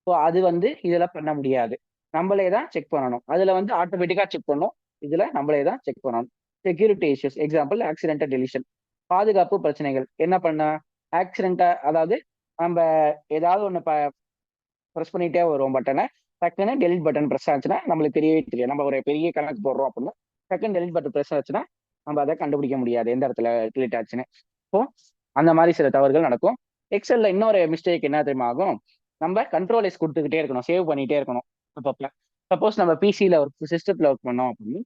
Speaker 1: ஸோ அது வந்து இதில் பண்ண முடியாது, நம்மளே தான் செக் பண்ணணும். அதில் வந்து ஆட்டோமேட்டிக்காக செக் பண்ணணும், இதில் நம்மளே தான் செக் பண்ணணும். Security issues, example accidental deletion. பாதுகாப்பு பிரச்சனைகள். என்ன பண்ண ஆக்சிடென்ட்டா, அதாவது நம்ம ஏதாவது ஒன்று ப்ரெஸ் பண்ணிட்டே வருவோம் பட்டனை, டக்குன்னு டெலிட் பட்டன் ப்ரெஸ் ஆச்சுன்னா நம்மளுக்கு தெரியவே தெரியும். நம்ம ஒரு பெரிய கணக்கு போடுறோம் அப்படின்னா டக்குன்னு டெலிட் பட்டன் ப்ரெஸ் ஆச்சுன்னா நம்ம அதை கண்டுபிடிக்க முடியாது எந்த இடத்துல டெலிட் ஆச்சுன்னு. ஸோ அந்த மாதிரி சில தவறுகள் நடக்கும். எக்ஸல்ல இன்னொரு மிஸ்டேக் என்ன தெரியுமா ஆகும்? நம்ம கண்ட்ரோல் எஸ் கொடுத்துக்கிட்டே இருக்கணும், சேவ் பண்ணிட்டே இருக்கணும் அப்பப்போ. சப்போஸ் நம்ம பிசியில் ஒரு சிஸ்டத்தில் ஒர்க் பண்ணோம் அப்படின்னு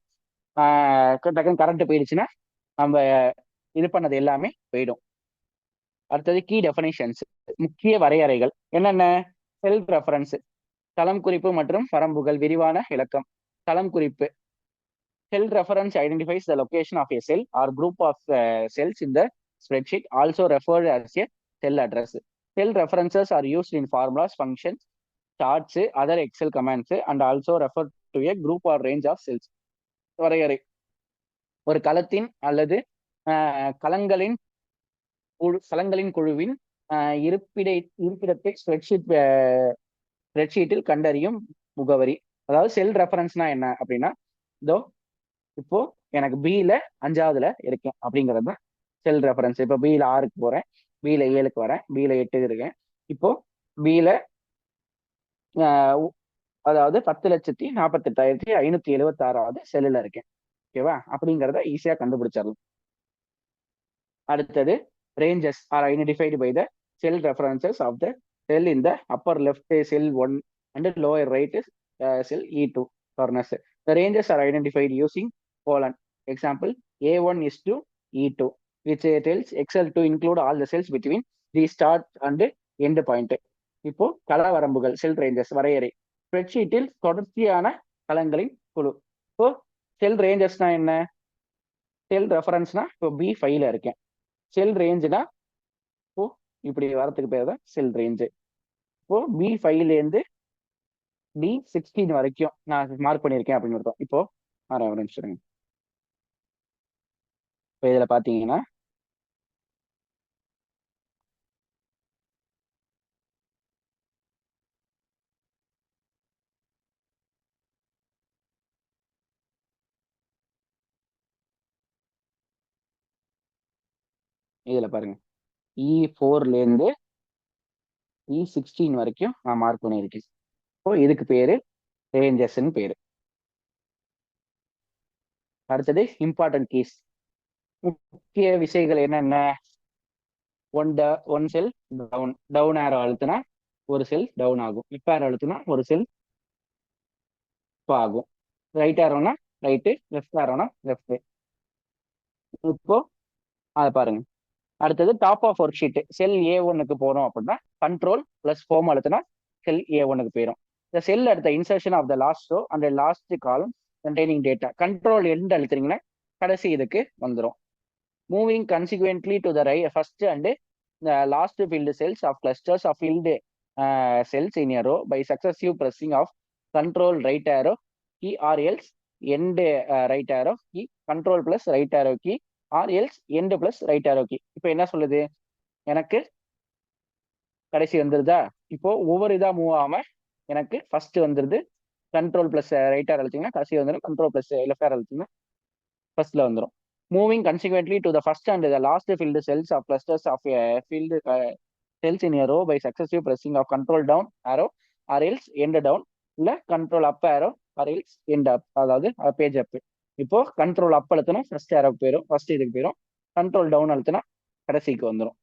Speaker 1: டக்குன்னு கரண்ட் போயிடுச்சுன்னா நம்ம இது பண்ணது எல்லாமே போயிடும். அடுத்தது கீ டெஃபனிஷன்ஸ், முக்கிய வரையறைகள் என்னென்ன? செல்ஃப் ரெஃபரன்ஸ், தளம் குறிப்பு மற்றும் வரம்புகள். விரிவான விளக்கம். தளம் குறிப்பு. Cell reference identifies the location of a cell or group of cells in the spreadsheet, also referred as a cell address. Cell references are used in formulas, functions, charts, other Excel commands, and also refer to a group or range of cells. வரையறை. ஒரு களத்தின் அல்லது களங்களின் குழுவின் இருப்பிடத்தை ஸ்ப்ரெட்ஷீட்டில் கண்டறியும் முகவரி. அதாவது செல் ரெஃபரன்ஸ்னா என்ன அப்படின்னா, இதோ இப்போ எனக்கு பில 5வதுல இருக்கேன் அப்படிங்கிறது தான் செல் ரெஃபரன்ஸ். இப்போ பில 6க்கு போறேன், பில 7க்கு வரேன், பில 8க்கு இருக்கேன். இப்போ பில அதாவது 10,48,576வது செல்லுல இருக்கேன். ஓகேவா? அப்படிங்கிறத ஈஸியா கண்டுபிடிச்சிடலாம். அடுத்தது ranges are identified by the cell references of the cell in the upper left cell 1 and lower right cell E2 corners. The ranges are identified using colon. Example, A1 is to E2, which tells Excel to include all the cells between the start and end point. இப்போ கள வரம்புகள், செல் ranges வரையறை. ஸ்ப்ரெட்ஷீட்டில் தொடர்ச்சியான களங்களின் குழு. இப்போ செல் ரேஞ்சஸ்னா என்ன? செல் ரெஃபரன்ஸ்னா இப்போ B5ல இருக்கேன். செல் ரேஞ்சுனா இப்போ இப்படி வரத்துக்கு பேர் தான் செல் ரேஞ்சு. இப்போ B5லேருந்து D16 வரைக்கும் நான் மார்க் பண்ணியிருக்கேன் அப்படின்னு அர்த்தம். இப்போ ஒரு நிமிஷம். இப்போ இதில் பார்த்தீங்கன்னா இதில் பாருங்க, E4லேருந்து E16 வரைக்கும் நான் மார்க் பண்ணியிருக்கேன். இப்போ இதுக்கு பேரு ரேஞ்சஸ்ன்னு பேரு. அடுத்தது இம்பார்ட்டன்ட் கீஸ், முக்கிய விசைகள் என்னென்ன? ஒன் செல் டவுன் ஆரோ அழுத்தினா ஒரு செல் டவுன் ஆகும், அப் ஆரோ அழுத்தினா ஒரு செல் அப் ஆகும், ரைட் ஆரோனா ரைட்டு, லெஃப்ட் ஆரோனா லெஃப்ட். இப்போ அதை பாருங்க, அடுத்தது top of worksheet cell A1க்கு போறோம் அப்படின்னா கண்ட்ரோல் பிளஸ் ஹோம் அழுத்தினா செல் A1க்கு போயிடும். இந்த செல் அடுத்த insertion of the last row அந்த last column containing data control end அழுத்துறீங்கன்னா கடைசி இதுக்கு வந்துடும். Moving consequently to the first and last field cells of clusters of field cells in a row by successive pressing of control right arrow key or else end right arrow key control plus right arrow key or else end plus right arrow key. இப்போ என்ன சொல்லுது, எனக்கு கடைசி வந்துருதா, இப்போ ஒவ்வொரு இதா move ஆகாம எனக்கு ஃபர்ஸ்ட் வந்துருது. கண்ட்ரோல் பிளஸ் ரைட் ஆர் அழுத்திங்கன்னா கடைசி வந்துடும். கண்ட்ரோல் பிளஸ் லெஃப்ட் ஆர் அழுத்திங்கன்னா ஃபர்ஸ்ட்ல வந்துடும். Moving consequently to the first and the last field cells of clusters of field cells in a row by successive pressing of control down arrow or else end down இல்ல control up arrow or else end up, அதாவது page அப். இப்போ control அப் அழுத்தினா first ஆரோக்கு போயிடும், first இதுக்கு போயிடும். Control down அழுத்தினா கடைசிக்கு வந்துடும்.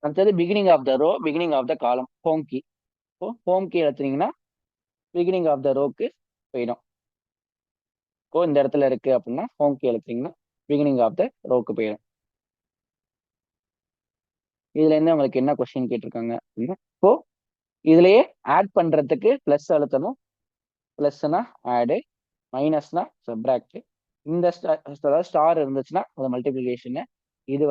Speaker 1: அடுத்தது beginning of the row beginning of the column home key. இப்போ ஹோம் கீ அழுத்தினீங்கன்னா பிகினிங் ஆஃப் த ரோக்கு போயிடும். இப்போ இந்த இடத்துல இருக்கு அப்படின்னா ஹோம் கீ அழுத்தினீங்கன்னா பிகினிங் ஆஃப் த ரோக்கு போயிடும். இதுல இருந்து உங்களுக்கு என்ன கொஸ்டின் கேட்டிருக்காங்க அப்படின்னா, இப்போ இதுலயே ஆட் பண்றதுக்கு பிளஸ் அழுத்தணும். பிளஸ்னா ஆடு, மைனஸ்னா சப்ராக்ட். இந்த அதாவது ஸ்டார் இருந்துச்சுன்னா அது மல்டிபிளிகேஷன். இது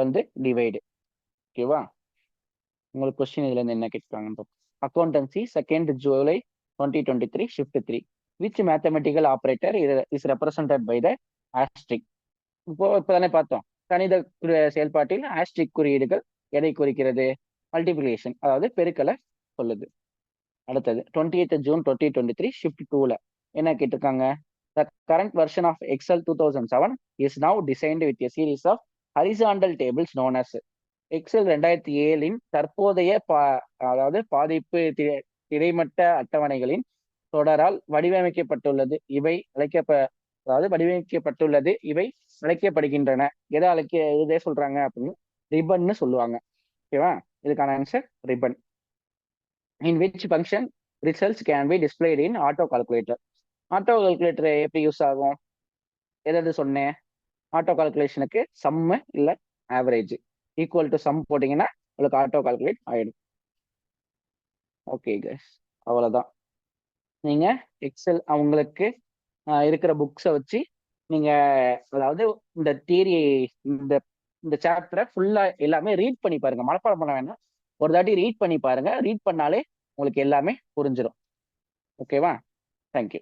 Speaker 1: வந்து டிவைடு. ஓகேவா? உங்களுக்கு கொஸ்டின் இதுல இருந்து என்ன கேட்கிறாங்க. Accountancy 2 July 2023 shift 3 which mathematical operator is represented by the asterisk. இப்போதானே பார்த்தோம், கணித செயல்பாட்டில் ஆஸ்ட்ரிக் குறியீடுகள் எதை குறிக்கிறது? மல்டிபிளிகேஷன், அதாவது பெருக்கலை சொல்லுது. அடுத்தது 28 June 2023 ஷிஃப்ட் 2ல என்ன கேட்டிருக்காங்க? The current version of Excel 2007 is now designed with a series of horizontal tables known as Excel 2007 தற்போதைய அதாவது பாதிப்பு கிடைமட்ட அட்டவணைகளின் தொடரால் வடிவமைக்கப்பட்டுள்ளது. அதாவது வடிவமைக்கப்பட்டுள்ளது. இவை அழைக்கப்படுகின்றன. இதே சொல்றாங்க அப்படின்னு ரிப்பன்னு சொல்லுவாங்க. ஓகேவா? இதுக்கான answer ribbon. In which function results can be displayed in auto calculator. Auto calculator எப்படி யூஸ் ஆகும்? எதாவது சொன்னேன், ஆட்டோ கால்குலேஷனுக்கு சம்மு இல்லை ஆவரேஜ் ஈக்குவல் டு சம் போட்டிங்கன்னா உங்களுக்கு ஆட்டோ கால்குலேட் ஆகிடும். ஓகே கைஸ், அவ்வளோதான். நீங்கள் எக்ஸல் அவங்களுக்கு இருக்கிற புக்ஸை வச்சு நீங்கள் அதாவது இந்த தியரி இந்த இந்த சாப்டரை ஃபுல்லாக எல்லாமே ரீட் பண்ணி பாருங்கள். மனப்பாடம் பண்ண வேண்டாம், ஒரு தாட்டி ரீட் பண்ணி பாருங்கள். ரீட் பண்ணாலே உங்களுக்கு எல்லாமே புரிஞ்சிடும். ஓகேவா? தேங்க்யூ.